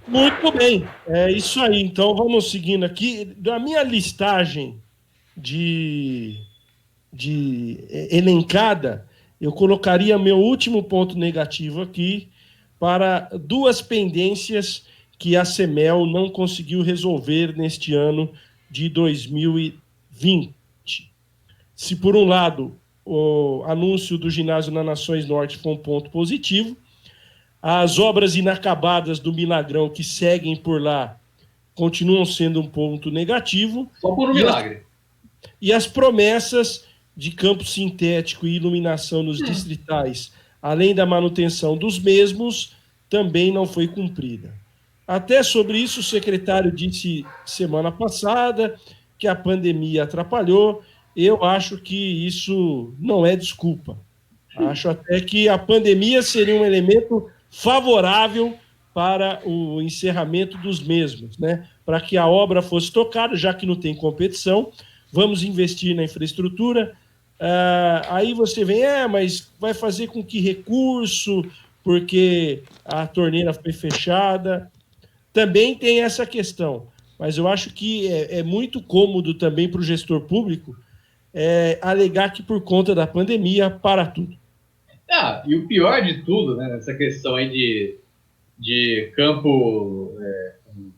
Muito bem, é isso aí. Então vamos seguindo aqui. Da minha listagem de elencada, eu colocaria meu último ponto negativo aqui para 2 pendências que a CEMEL não conseguiu resolver neste ano de 2020. Se por um lado o anúncio do ginásio na Nações Norte foi um ponto positivo, as obras inacabadas do Milagrão que seguem por lá continuam sendo um ponto negativo. Só por um milagre. E as promessas de campo sintético e iluminação nos distritais, além da manutenção dos mesmos, também não foi cumprida. Até sobre isso, o secretário disse semana passada que a pandemia atrapalhou. eu acho que isso não é desculpa. Acho até que a pandemia seria um elemento favorável para o encerramento dos mesmos, né? Para que a obra fosse tocada, já que não tem competição, vamos investir na infraestrutura. Aí você vem, mas vai fazer com que recurso, porque a torneira foi fechada. Também tem essa questão, mas eu acho que é muito cômodo também para o gestor público alegar que por conta da pandemia para tudo. E o pior de tudo, né, nessa questão aí de campo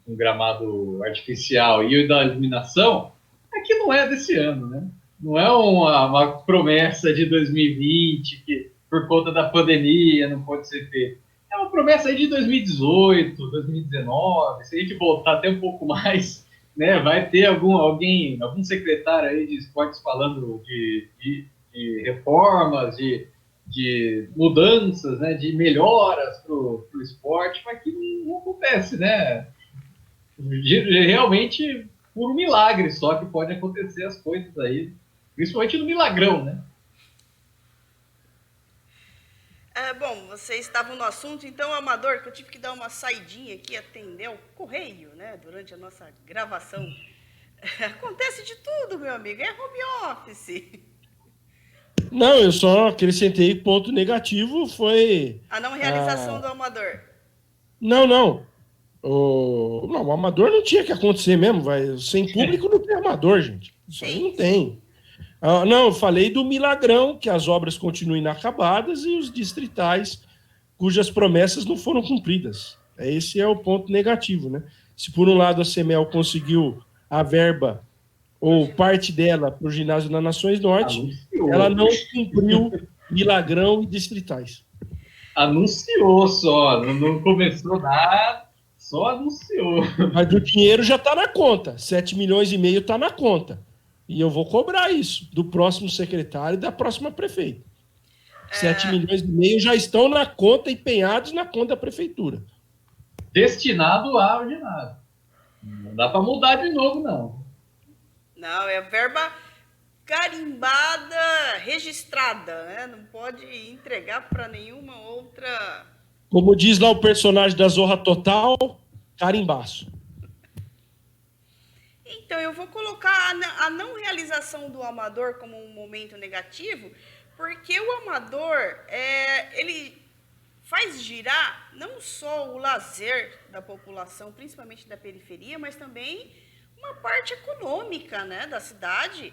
com gramado artificial e da iluminação, é que não é desse ano, né? Não é uma promessa de 2020 que por conta da pandemia não pode ser feito. É uma promessa aí de 2018, 2019, se a gente voltar até um pouco mais, né, vai ter algum secretário aí de esportes falando de reformas, de mudanças, né, de melhoras para o esporte, mas que não acontece, né? Realmente, por um milagre só que pode acontecer as coisas aí, principalmente no milagrão, né? Bom, vocês estavam no assunto, então, Amador, que eu tive que dar uma saidinha aqui, atender o correio, né, durante a nossa gravação. Acontece de tudo, meu amigo, é home office. Não, eu só acrescentei ponto negativo, foi... A não realização do Amador. Não. O Amador não tinha que acontecer mesmo, sem público não tem Amador, gente. Isso aí não tem. Não, eu falei do Milagrão, que as obras continuam inacabadas e os distritais cujas promessas não foram cumpridas. Esse é o ponto negativo, né? Se por um lado a CEMEL conseguiu a verba ou parte dela para o ginásio da Nações Norte, ela não cumpriu Milagrão e distritais. Anunciou só, não começou nada, só anunciou. Mas o dinheiro já está na conta, 7,5 milhões está na conta. E eu vou cobrar isso do próximo secretário e da próxima prefeita. 7,5 milhões já estão na conta, empenhados na conta da prefeitura. Destinado ao ginásio. Não dá para mudar de novo, não. Não, é verba carimbada, registrada, né? Não pode entregar para nenhuma outra... Como diz lá o personagem da Zorra Total, carimbaço. Então, eu vou colocar a não realização do Amador como um momento negativo, porque o Amador, ele faz girar não só o lazer da população, principalmente da periferia, mas também uma parte econômica, né, da cidade.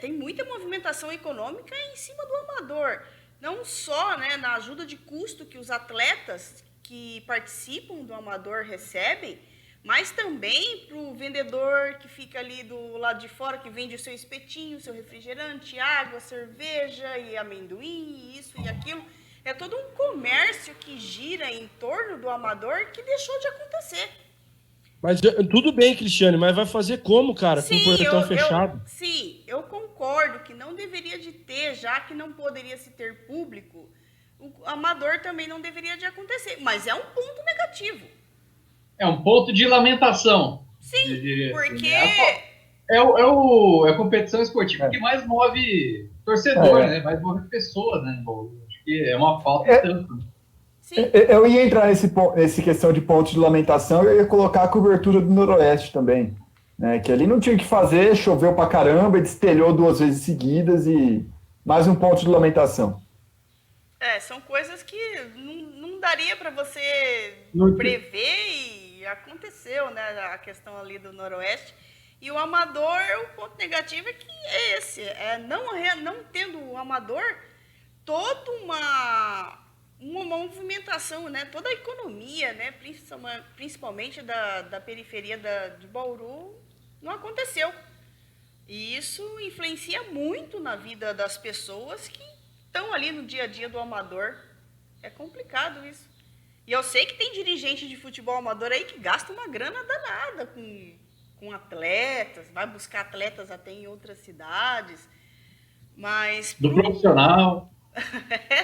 Tem muita movimentação econômica em cima do Amador. Não só, né, na ajuda de custo que os atletas que participam do Amador recebem, mas também para o vendedor que fica ali do lado de fora, que vende o seu espetinho, o seu refrigerante, água, cerveja e amendoim, e isso e aquilo. É todo um comércio que gira em torno do Amador que deixou de acontecer. Mas tudo bem, Cristiane, mas vai fazer como, cara, com o portão fechado? Sim, eu concordo que não deveria de ter, já que não poderia se ter público, o Amador também não deveria de acontecer, mas é um ponto negativo. É um ponto de lamentação. Sim, porque... É a competição esportiva que mais move torcedor, né? Mais move pessoas, né? Acho que é uma falta tanto. Sim. Eu ia entrar nesse questão de ponto de lamentação, eu ia colocar a cobertura do Noroeste também. Né? Que ali não tinha o que fazer, choveu pra caramba, destelhou 2 vezes seguidas e mais um ponto de lamentação. São coisas que não daria para você prever e aconteceu, né? A questão ali do Noroeste. E o Amador, o ponto negativo é que é esse. Não tendo o Amador, toda uma movimentação, né? Toda a economia, né? Principalmente da periferia de Bauru, não aconteceu. E isso influencia muito na vida das pessoas que estão ali no dia a dia do Amador. É complicado isso. E eu sei que tem dirigente de futebol amador aí que gasta uma grana danada com atletas, vai buscar atletas até em outras cidades, mas... Do profissional.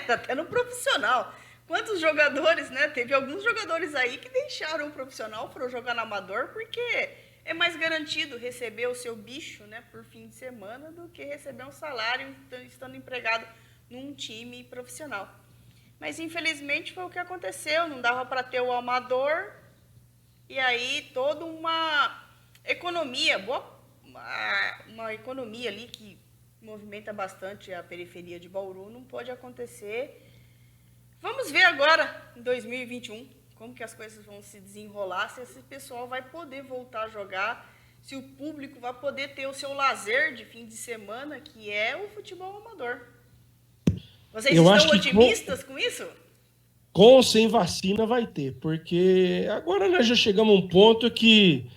Até no profissional. Quantos jogadores, né? Teve alguns jogadores aí que deixaram o profissional, foram jogar no amador, porque é mais garantido receber o seu bicho, né, por fim de semana do que receber um salário estando empregado num time profissional. Mas, infelizmente, foi o que aconteceu. Não dava para ter o amador. E aí, toda uma economia, uma economia ali que movimenta bastante a periferia de Bauru, não pode acontecer. Vamos ver agora, em 2021, como que as coisas vão se desenrolar, se esse pessoal vai poder voltar a jogar, se o público vai poder ter o seu lazer de fim de semana, que é o futebol amador. Vocês estão otimistas com isso? Com ou sem vacina vai ter, porque agora nós já chegamos a um ponto que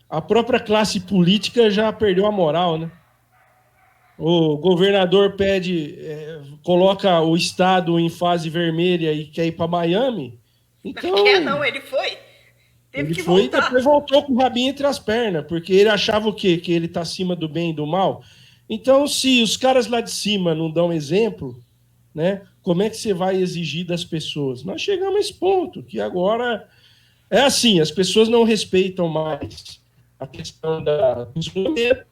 a própria classe política já perdeu a moral, né? O governador coloca o estado em fase vermelha e quer ir para Miami. Então, não quer não, ele foi. Teve que voltar. Ele foi e depois voltou com o rabinho entre as pernas, porque ele achava o quê? Que ele está acima do bem e do mal. Então, se os caras lá de cima não dão exemplo, né? Como é que você vai exigir das pessoas? Nós chegamos a esse ponto, que agora é assim, as pessoas não respeitam mais a questão do isolamento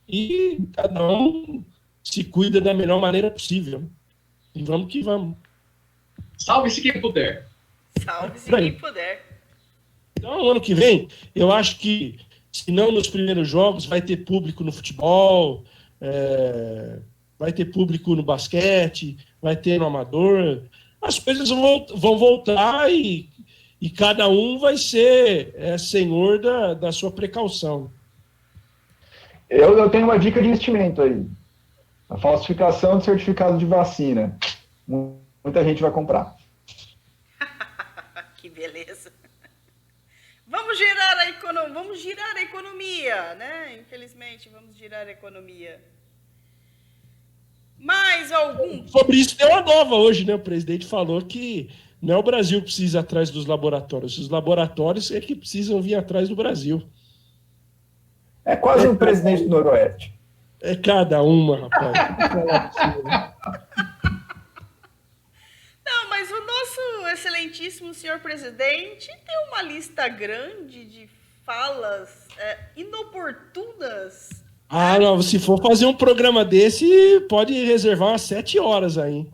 e cada um se cuida da melhor maneira possível. E vamos que vamos. Salve-se quem puder. Salve-se quem puder. Então, ano que vem, eu acho que, se não nos primeiros jogos, vai ter público no futebol, vai ter público no basquete, vai ter no amador. As coisas vão voltar e cada um vai ser senhor da sua precaução. Eu tenho uma dica de investimento aí. A falsificação de certificado de vacina. Muita gente vai comprar. Que beleza. Vamos girar a economia, né? Infelizmente, vamos girar a economia. Mais algum? Sobre isso tem uma nova hoje, né? O presidente falou que não é o Brasil que precisa ir atrás dos laboratórios. Os laboratórios é que precisam vir atrás do Brasil. É quase um presidente do Noroeste. É cada uma, rapaz. Não, mas o nosso excelentíssimo senhor presidente tem uma lista grande de falas inoportunas. Ah, não, se for fazer um programa desse, pode reservar umas 7 horas aí.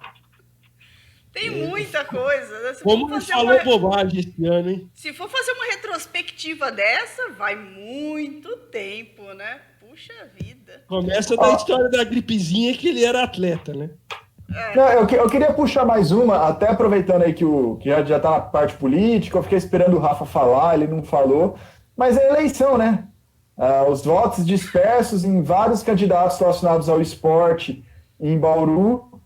Tem muita coisa. Como não falou bobagem esse ano, hein? Se for fazer uma retrospectiva dessa, vai muito tempo, né? Puxa vida. Começa da história da gripezinha que ele era atleta, né? Não, eu queria puxar mais uma, até aproveitando aí que já tá na parte política, eu fiquei esperando o Rafa falar, ele não falou, mas é eleição, né? Os votos dispersos em vários candidatos relacionados ao esporte em Bauru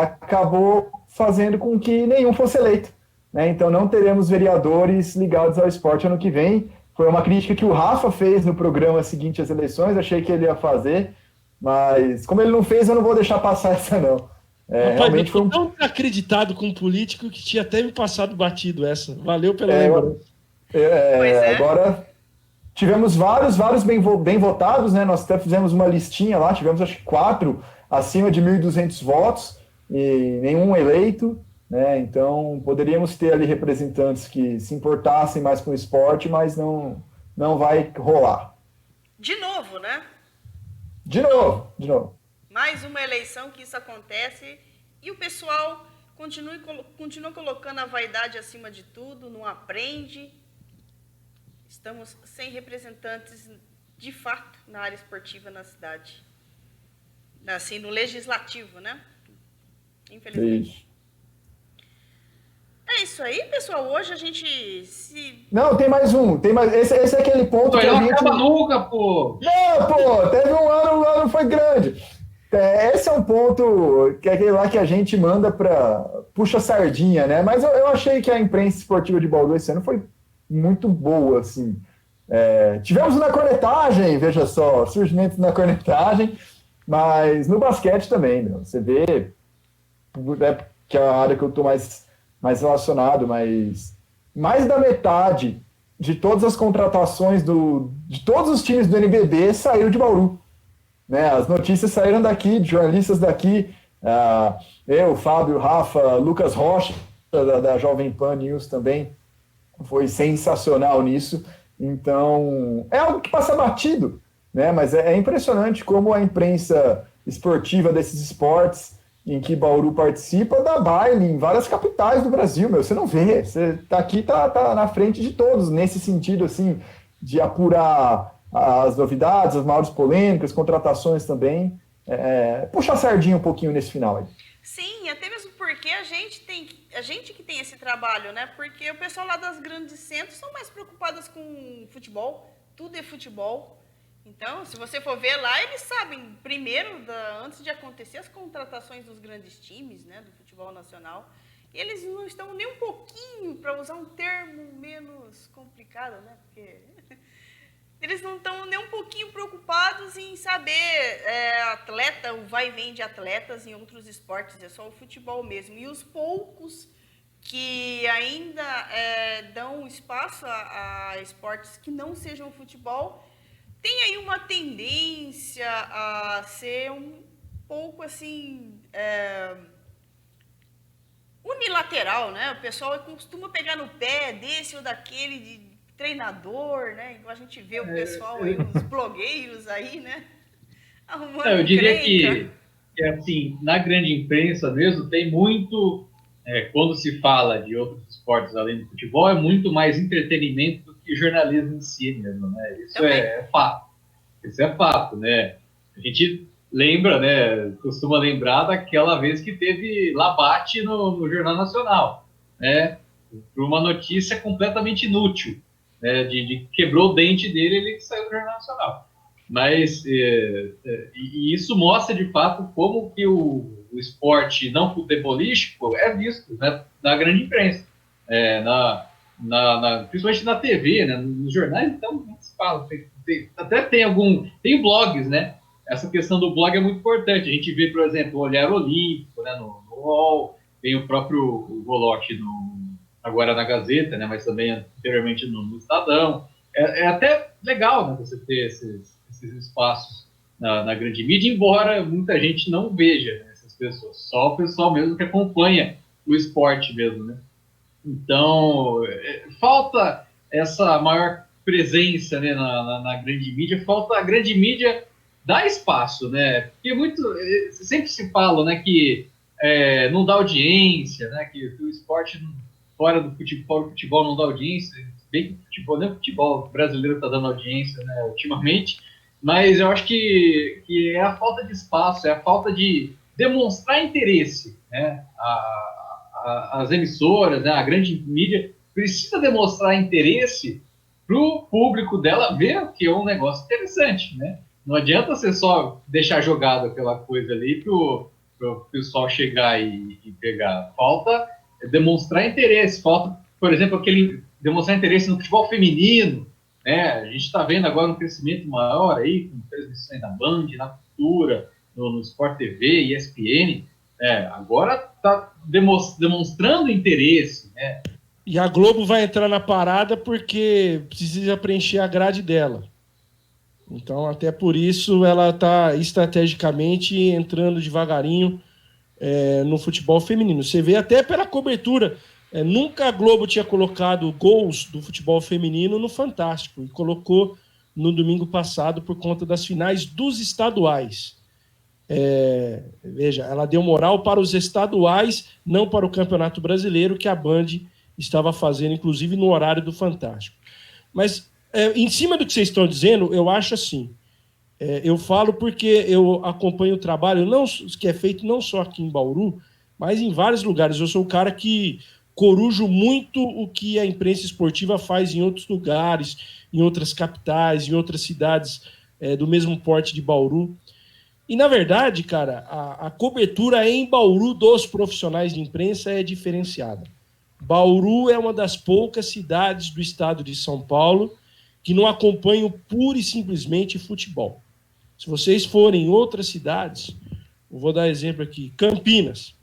acabou fazendo com que nenhum fosse eleito, né? Então não teremos vereadores ligados ao esporte ano que vem. Foi uma crítica que o Rafa fez no programa seguinte às eleições, achei que ele ia fazer, mas como ele não fez, eu não vou deixar passar essa não. Realmente foi tão acreditado com um político que tinha até me passado batido essa. Valeu pela lembrança. Agora, tivemos vários bem votados, né? Nós até fizemos uma listinha lá, tivemos acho que 4 acima de 1.200 votos e nenhum eleito, né? Então, poderíamos ter ali representantes que se importassem mais com o esporte, mas não vai rolar. De novo, né? De novo. Mais uma eleição que isso acontece e o pessoal continua colocando a vaidade acima de tudo, não aprende. Estamos sem representantes, de fato, na área esportiva na cidade. Assim, no legislativo, né? Infelizmente. Isso. É isso aí, pessoal. Hoje a gente se... Não, tem mais um. Esse é aquele ponto que a gente... Não acaba nunca, pô! Não, pô, teve um ano, o ano foi grande. Esse é um ponto que é aquele lá que a gente manda para puxa sardinha, né? Mas eu achei que a imprensa esportiva de Bauru esse ano foi muito boa, assim. Tivemos na cornetagem, veja só, surgimento na cornetagem, mas no basquete também, meu. Você vê que é a área que eu estou mais relacionado, mas mais da metade de todas as contratações de todos os times do NBB saíram de Bauru. Né, as notícias saíram daqui, de jornalistas daqui, eu, Fábio, Rafa, Lucas Rocha, da Jovem Pan News também, foi sensacional nisso. Então, é algo que passa batido, né? Mas é impressionante como a imprensa esportiva desses esportes em que Bauru participa dá baile em várias capitais do Brasil, meu. Você não vê, você tá aqui, tá na frente de todos, nesse sentido, assim, de apurar as novidades, as maiores polêmicas, contratações também. Puxar a sardinha um pouquinho nesse final aí. Sim, até mesmo porque a gente que tem esse trabalho, né? Porque o pessoal lá das grandes centros são mais preocupados com futebol, tudo é futebol. Então, se você for ver lá, eles sabem, primeiro, antes de acontecer as contratações dos grandes times, né, do futebol nacional, eles não estão nem um pouquinho, para usar um termo menos complicado, né, porque eles não estão nem um pouquinho preocupados em saber atleta, o vai e vem de atletas em outros esportes, é só o futebol mesmo. E os poucos que ainda dão espaço a esportes que não sejam futebol, tem aí uma tendência a ser um pouco assim unilateral, né? O pessoal costuma pegar no pé desse ou daquele de treinador, né? Igual a gente vê o pessoal aí, os blogueiros aí, né? Arrumando eu diria encrenca. que assim, na grande imprensa mesmo tem muito, quando se fala de outros esportes além do futebol, é muito mais entretenimento do que jornalismo em si mesmo, né? Isso Também. é fato. Isso é fato, né? A gente lembra, né? Costuma lembrar daquela vez que teve labate no Jornal Nacional, né? Por uma notícia completamente inútil, né? De quebrou o dente dele, ele saiu do Jornal Nacional. Mas e isso mostra de fato como que o esporte não futebolístico é visto, né, na grande imprensa, principalmente na TV, né, nos jornais. Então não se fala, até tem blogs, né? Essa questão do blog é muito importante. A gente vê, por exemplo, o Olhar Olímpico, né, no UOL, tem o próprio Golotti agora na Gazeta, né, mas também anteriormente no Estadão. É até legal, né, você ter esses espaços na grande mídia, embora muita gente não veja, né, essas pessoas, só o pessoal mesmo que acompanha o esporte mesmo, né? Então, falta essa maior presença, né, na grande mídia, falta a grande mídia dar espaço, né? Porque sempre se fala, né, que não dá audiência, né, que o esporte fora do futebol não dá audiência, bem que nem o futebol brasileiro está dando audiência, né, ultimamente, mas eu acho que é a falta de espaço, é a falta de demonstrar interesse, né? As emissoras, né, a grande mídia precisa demonstrar interesse para o público dela ver que é um negócio interessante, né? Não adianta você só deixar jogado aquela coisa ali para o pessoal chegar e pegar. Falta demonstrar interesse, falta, por exemplo, demonstrar interesse no futebol feminino, né? A gente está vendo agora um crescimento maior aí, com transmissões na Band, na Cultura, no Sport TV, ESPN. Agora está demonstrando interesse, né? E a Globo vai entrar na parada porque precisa preencher a grade dela. Então, até por isso, ela está estrategicamente entrando devagarinho no futebol feminino. Você vê até pela cobertura. Nunca a Globo tinha colocado gols do futebol feminino no Fantástico. E colocou no domingo passado por conta das finais dos estaduais. Veja, ela deu moral para os estaduais, não para o Campeonato Brasileiro, que a Band estava fazendo, inclusive no horário do Fantástico. Mas, em cima do que vocês estão dizendo, eu acho assim, eu falo porque eu acompanho o trabalho que é feito não só aqui em Bauru, mas em vários lugares. Eu sou o cara que corujo muito o que a imprensa esportiva faz em outros lugares, em outras capitais, em outras cidades do mesmo porte de Bauru. E, na verdade, cara, a cobertura em Bauru dos profissionais de imprensa é diferenciada. Bauru é uma das poucas cidades do estado de São Paulo que não acompanham pura e simplesmente futebol. Se vocês forem em outras cidades, eu vou dar exemplo aqui, Campinas.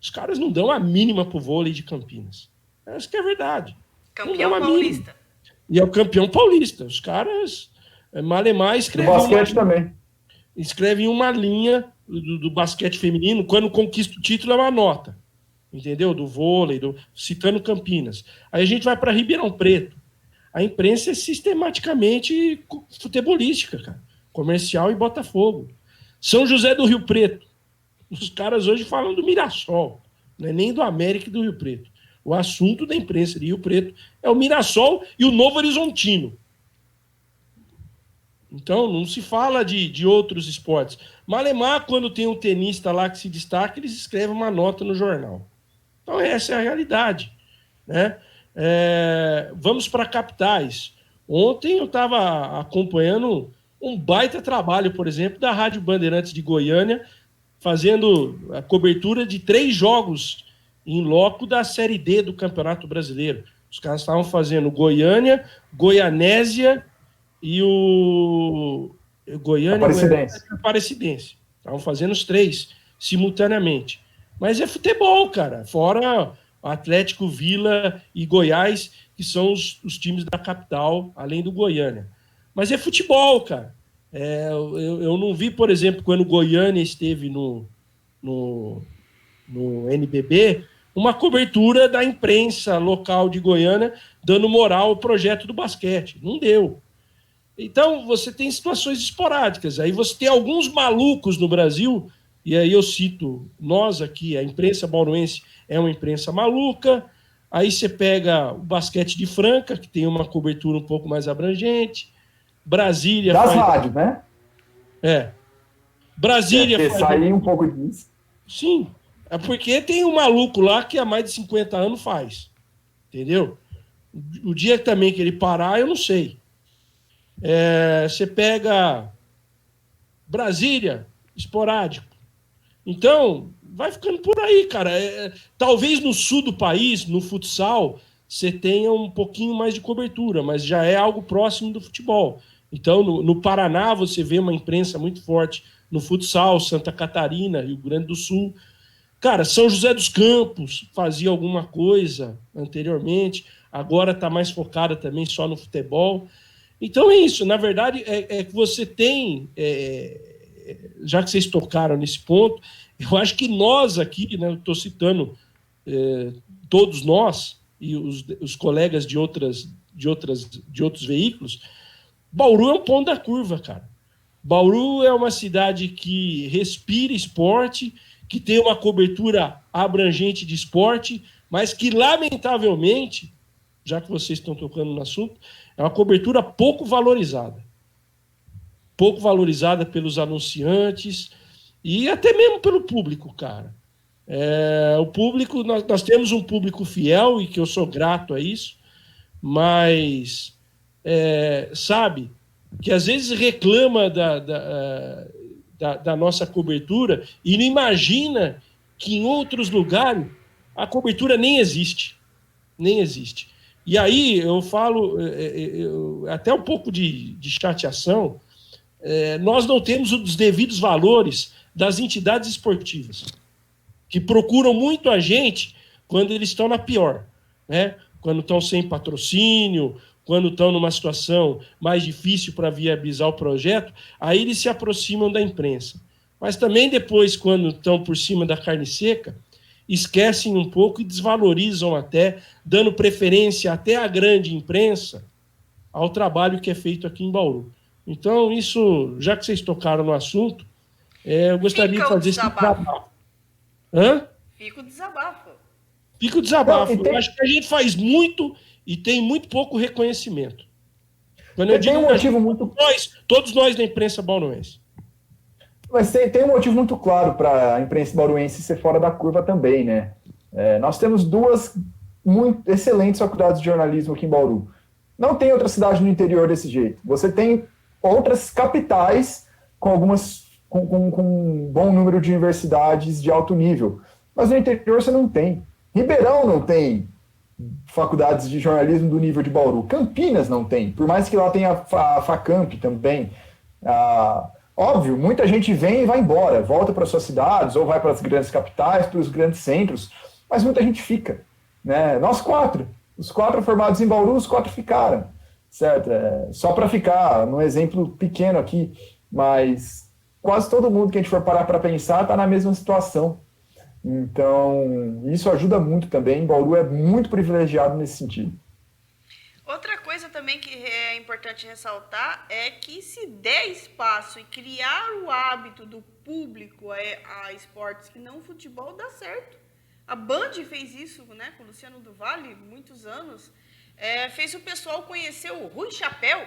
Os caras não dão a mínima pro vôlei de Campinas. Acho que é verdade. Campeão paulista. E é o campeão paulista. Os caras, Malemar escrevem... No basquete também. Escrevem uma linha do basquete feminino, quando conquista o título é uma nota. Entendeu? Do vôlei, citando Campinas. Aí a gente vai para Ribeirão Preto. a imprensa é sistematicamente futebolística, cara. Comercial e Botafogo. São José do Rio Preto. Os caras hoje falam do Mirassol, não é nem do América e do Rio Preto. O assunto da imprensa de Rio Preto é o Mirassol e o Novo Horizontino. Então, não se fala de outros esportes. Malemar, quando tem um tenista lá que se destaca, eles escrevem uma nota no jornal. Então, essa é a realidade, né? Vamos para capitais. Ontem eu estava acompanhando um baita trabalho, por exemplo, da Rádio Bandeirantes de Goiânia, fazendo a cobertura de 3 jogos em loco da Série D do Campeonato Brasileiro. Os caras estavam fazendo Goiânia, Goianésia e o Goiânia e Aparecidense. Estavam fazendo os 3 simultaneamente. Mas é futebol, cara. Fora Atlético, Vila e Goiás, que são os times da capital, além do Goiânia. Mas é futebol, cara. Eu não vi, por exemplo, quando o Goiânia esteve no NBB, uma cobertura da imprensa local de Goiânia dando moral ao projeto do basquete. Não deu. Então, você tem situações esporádicas. Aí você tem alguns malucos no Brasil, e aí eu cito nós aqui, a imprensa bauruense é uma imprensa maluca. Aí você pega o basquete de Franca, que tem uma cobertura um pouco mais abrangente. Brasília... Das rádios, né? Brasília... Sair um pouco disso. Sim. É porque tem um maluco lá que há mais de 50 anos faz. Entendeu? O dia também que ele parar, eu não sei. Você pega Brasília, esporádico. Então, vai ficando por aí, cara. Talvez no sul do país, no futsal, você tenha um pouquinho mais de cobertura, mas já é algo próximo do futebol. Então, no Paraná, você vê uma imprensa muito forte no futsal, Santa Catarina, Rio Grande do Sul. Cara, São José dos Campos fazia alguma coisa anteriormente, agora está mais focada também só no futebol. Então é isso, na verdade, que você tem, já que vocês tocaram nesse ponto, eu acho que nós aqui, né, eu estou citando todos nós e os colegas de outros veículos, Bauru é um ponto da curva, cara. Bauru é uma cidade que respira esporte, que tem uma cobertura abrangente de esporte, mas que, lamentavelmente, já que vocês estão tocando no assunto, é uma cobertura pouco valorizada. Pouco valorizada pelos anunciantes e até mesmo pelo público, cara. O público, nós temos um público fiel e que eu sou grato a isso, mas sabe, que às vezes reclama da nossa cobertura e não imagina que em outros lugares a cobertura nem existe. Nem existe. E aí eu falo, até um pouco de chateação, nós não temos os devidos valores das entidades esportivas, que procuram muito a gente quando eles estão na pior, né? Quando estão sem patrocínio, quando estão numa situação mais difícil para viabilizar o projeto, aí eles se aproximam da imprensa. Mas também depois, quando estão por cima da carne seca, esquecem um pouco e desvalorizam até, dando preferência até à grande imprensa ao trabalho que é feito aqui em Bauru. Então, isso, já que vocês tocaram no assunto, eu gostaria de fazer esse desabafo. Fica o desabafo. Fica o desabafo. Eu acho que a gente faz muito e tem muito pouco reconhecimento. Quando eu digo todos nós da imprensa bauruense. Mas tem um motivo muito claro para a imprensa bauruense ser fora da curva também, né? Nós temos 2 muito excelentes faculdades de jornalismo aqui em Bauru. Não tem outra cidade no interior desse jeito. Você tem outras capitais com um bom número de universidades de alto nível. Mas no interior você não tem. Ribeirão não tem faculdades de jornalismo do nível de Bauru. Campinas não tem, por mais que lá tenha a Facamp também. Óbvio, muita gente vem e vai embora, volta para suas cidades, ou vai para as grandes capitais, para os grandes centros, mas muita gente fica, né? Nós 4, os 4 formados em Bauru, os 4 ficaram, certo? Só para ficar num exemplo pequeno aqui, mas quase todo mundo que a gente for parar para pensar está na mesma situação. Então, isso ajuda muito também. Bauru é muito privilegiado nesse sentido. Outra coisa também importante ressaltar é que se der espaço e criar o hábito do público a esportes que não futebol, dá certo. A Band fez isso, né, com o Luciano do Vale, muitos anos. Fez o pessoal conhecer o Rui Chapéu,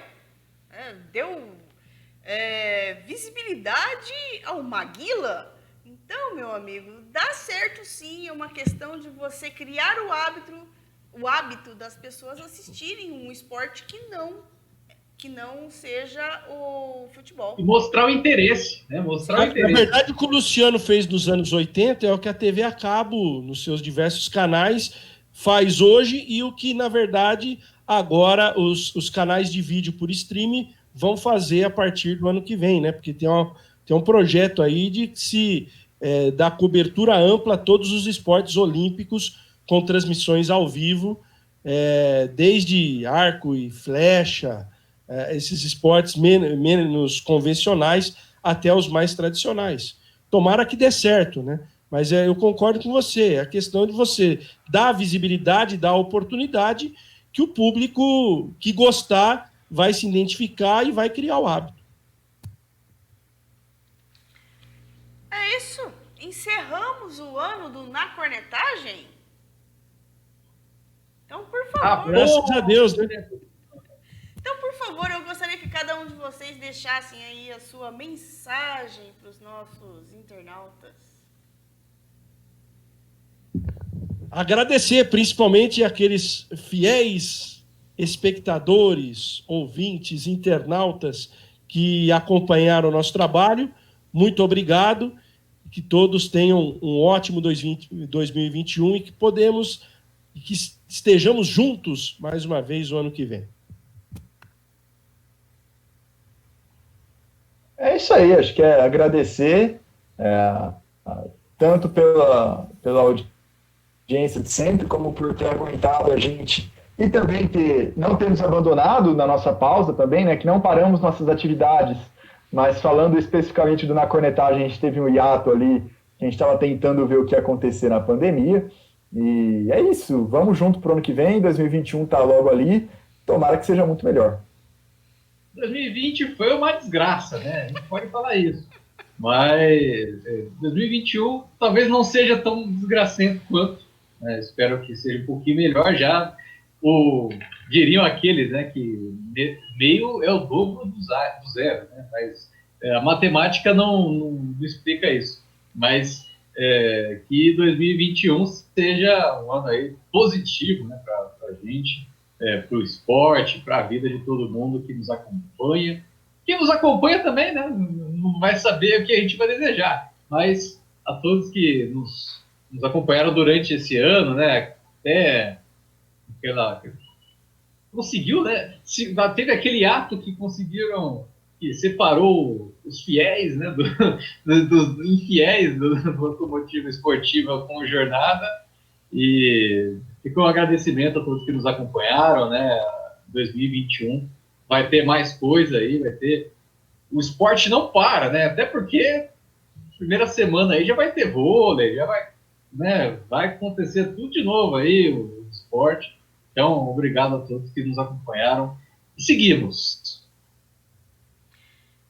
deu visibilidade ao Maguila. Então, meu amigo, dá certo sim, é uma questão de você criar o hábito das pessoas assistirem um esporte que não seja o futebol. E mostrar o interesse, né? Mostrar o interesse. Na verdade, o que o Luciano fez nos anos 80 é o que a TV a cabo, nos seus diversos canais, faz hoje, e o que, na verdade, agora os canais de vídeo por streaming vão fazer a partir do ano que vem, né? Porque tem um projeto aí de se dar cobertura ampla a todos os esportes olímpicos com transmissões ao vivo, desde arco e flecha, esses esportes menos convencionais até os mais tradicionais. Tomara que dê certo, né? Mas eu concordo com você, a questão de você dar visibilidade, dar oportunidade, que o público que gostar vai se identificar e vai criar o hábito. É isso. Encerramos o ano do Na Cornetagem? Então, por favor. Graças a Deus, né? Então, por favor, eu gostaria que cada um de vocês deixassem aí a sua mensagem para os nossos internautas. Agradecer principalmente aqueles fiéis espectadores, ouvintes, internautas que acompanharam o nosso trabalho. Muito obrigado. Que todos tenham um ótimo 2021 e que estejamos juntos mais uma vez o ano que vem. É isso aí, acho que é agradecer tanto pela audiência de sempre, como por ter aguentado a gente e também não ter nos abandonado na nossa pausa também, né, que não paramos nossas atividades, mas falando especificamente do Na Cornetagem, a gente teve um hiato ali, que a gente estava tentando ver o que ia acontecer na pandemia, e é isso, vamos junto para o ano que vem, 2021 está logo ali, tomara que seja muito melhor. 2020 foi uma desgraça, né? A gente pode falar isso. Mas 2021 talvez não seja tão desgracento quanto. Né? Espero que seja um pouquinho melhor já. Diriam aqueles, né, que meio é o dobro do zero, né? Mas a matemática não explica isso. Mas que 2021 seja um ano aí positivo, né, para a gente. Para o esporte, para a vida de todo mundo que nos acompanha. Quem nos acompanha também, né, não vai saber o que a gente vai desejar, mas a todos que nos acompanharam durante esse ano, né, até conseguiu, né, teve aquele ato que conseguiram, que separou os fiéis, né, dos infiéis do Locomotiva Esportiva com Jornada, e ficou um agradecimento a todos que nos acompanharam, né? 2021 vai ter mais coisa aí, vai ter. O esporte não para, né? Até porque primeira semana aí já vai ter vôlei, já vai, né? Vai acontecer tudo de novo aí, o esporte. Então, obrigado a todos que nos acompanharam e seguimos.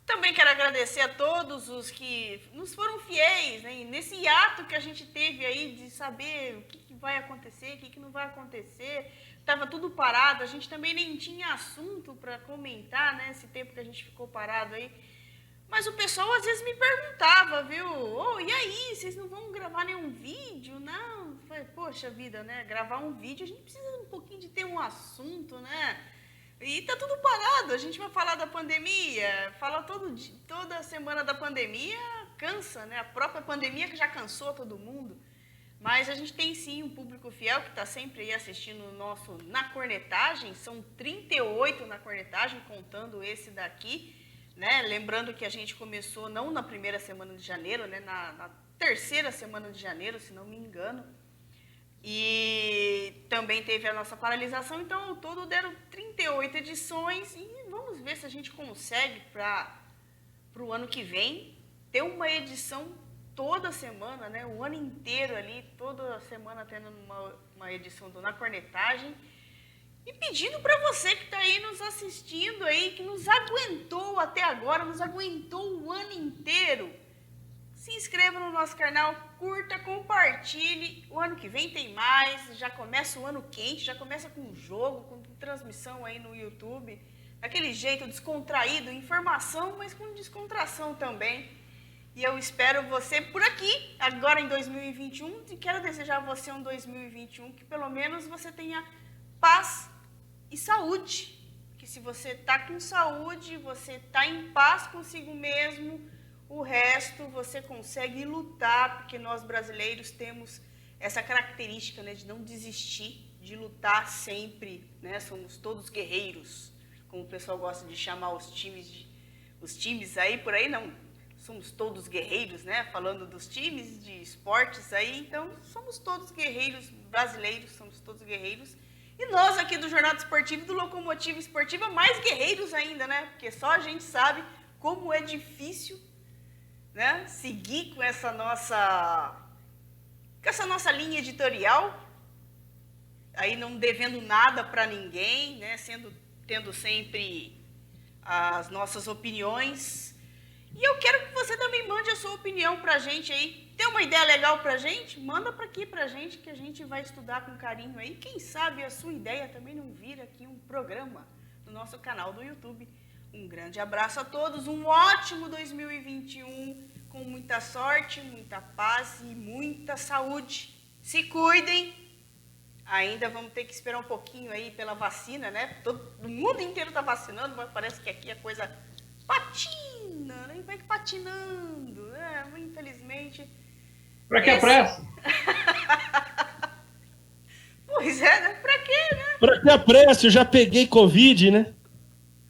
Também quero agradecer a todos os que nos foram fiéis, né? Nesse hiato que a gente teve aí de saber o que vai acontecer, o que não vai acontecer. Estava tudo parado, a gente também nem tinha assunto para comentar, né? Esse tempo que a gente ficou parado aí. Mas o pessoal às vezes me perguntava, viu? E aí, vocês não vão gravar nenhum vídeo? Não. Falei, poxa vida, né? Gravar um vídeo, a gente precisa um pouquinho de ter um assunto, né? E tá tudo parado, a gente vai falar da pandemia, fala toda semana da pandemia, cansa, né? A própria pandemia que já cansou todo mundo. Mas a gente tem sim um público fiel que está sempre aí assistindo o nosso Na Cornetagem, são 38 Na Cornetagem, contando esse daqui, né? Lembrando que a gente começou não na primeira semana de janeiro, né? Na terceira semana de janeiro, se não me engano. E também teve a nossa paralisação, então ao todo deram 38 edições e vamos ver se a gente consegue para o ano que vem ter uma edição toda semana, né? O ano inteiro ali, toda semana tendo uma edição do Na Cornetagem. E pedindo para você que está aí nos assistindo aí, que nos aguentou até agora, nos aguentou o ano inteiro, se inscreva no nosso canal, curta, compartilhe. O ano que vem tem mais, já começa o ano quente, já começa com jogo, com transmissão aí no YouTube. Daquele jeito descontraído, informação, mas com descontração também. E eu espero você por aqui, agora em 2021, e quero desejar a você um 2021 que pelo menos você tenha paz e saúde. Que se você está com saúde, você está em paz consigo mesmo, o resto você consegue lutar, porque nós brasileiros temos essa característica, né, de não desistir, de lutar sempre, né? Somos todos guerreiros, como o pessoal gosta de chamar os times aí por aí, não. Somos todos guerreiros, né? Falando dos times de esportes aí, então somos todos guerreiros brasileiros, somos todos guerreiros. E nós aqui do Jornada Esportiva e do Locomotiva Esportiva, mais guerreiros ainda, né? Porque só a gente sabe como é difícil, né, seguir com essa nossa linha editorial, aí não devendo nada para ninguém, né? Tendo sempre as nossas opiniões. E eu quero que você também mande a sua opinião para a gente aí. Tem uma ideia legal para a gente? Manda para aqui para a gente, que a gente vai estudar com carinho aí. Quem sabe a sua ideia também não vira aqui um programa no nosso canal do YouTube. Um grande abraço a todos, um ótimo 2021, com muita sorte, muita paz e muita saúde. Se cuidem. Ainda vamos ter que esperar um pouquinho aí pela vacina, né? O mundo inteiro está vacinando, mas parece que aqui a coisa patina, né? Vai patinando, né? Infelizmente. Pra que a pressa? Pois é, né? Pra quê, né? Pra que a pressa? Eu já peguei Covid, né?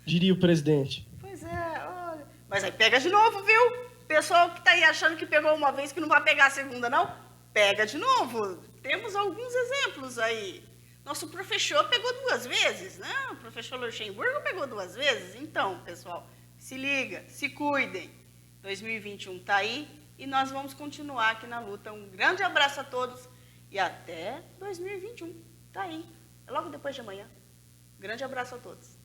Diria o presidente. Pois é, olha. Mas aí pega de novo, viu? Pessoal que tá aí achando que pegou uma vez, que não vai pegar a segunda, não, pega de novo. Temos alguns exemplos aí. Nosso professor pegou 2 vezes, né? O professor Luxemburgo pegou 2 vezes. Então, pessoal, se liga, se cuidem. 2021 tá aí e nós vamos continuar aqui na luta. Um grande abraço a todos e até 2021. Tá aí, é logo depois de amanhã. Grande abraço a todos.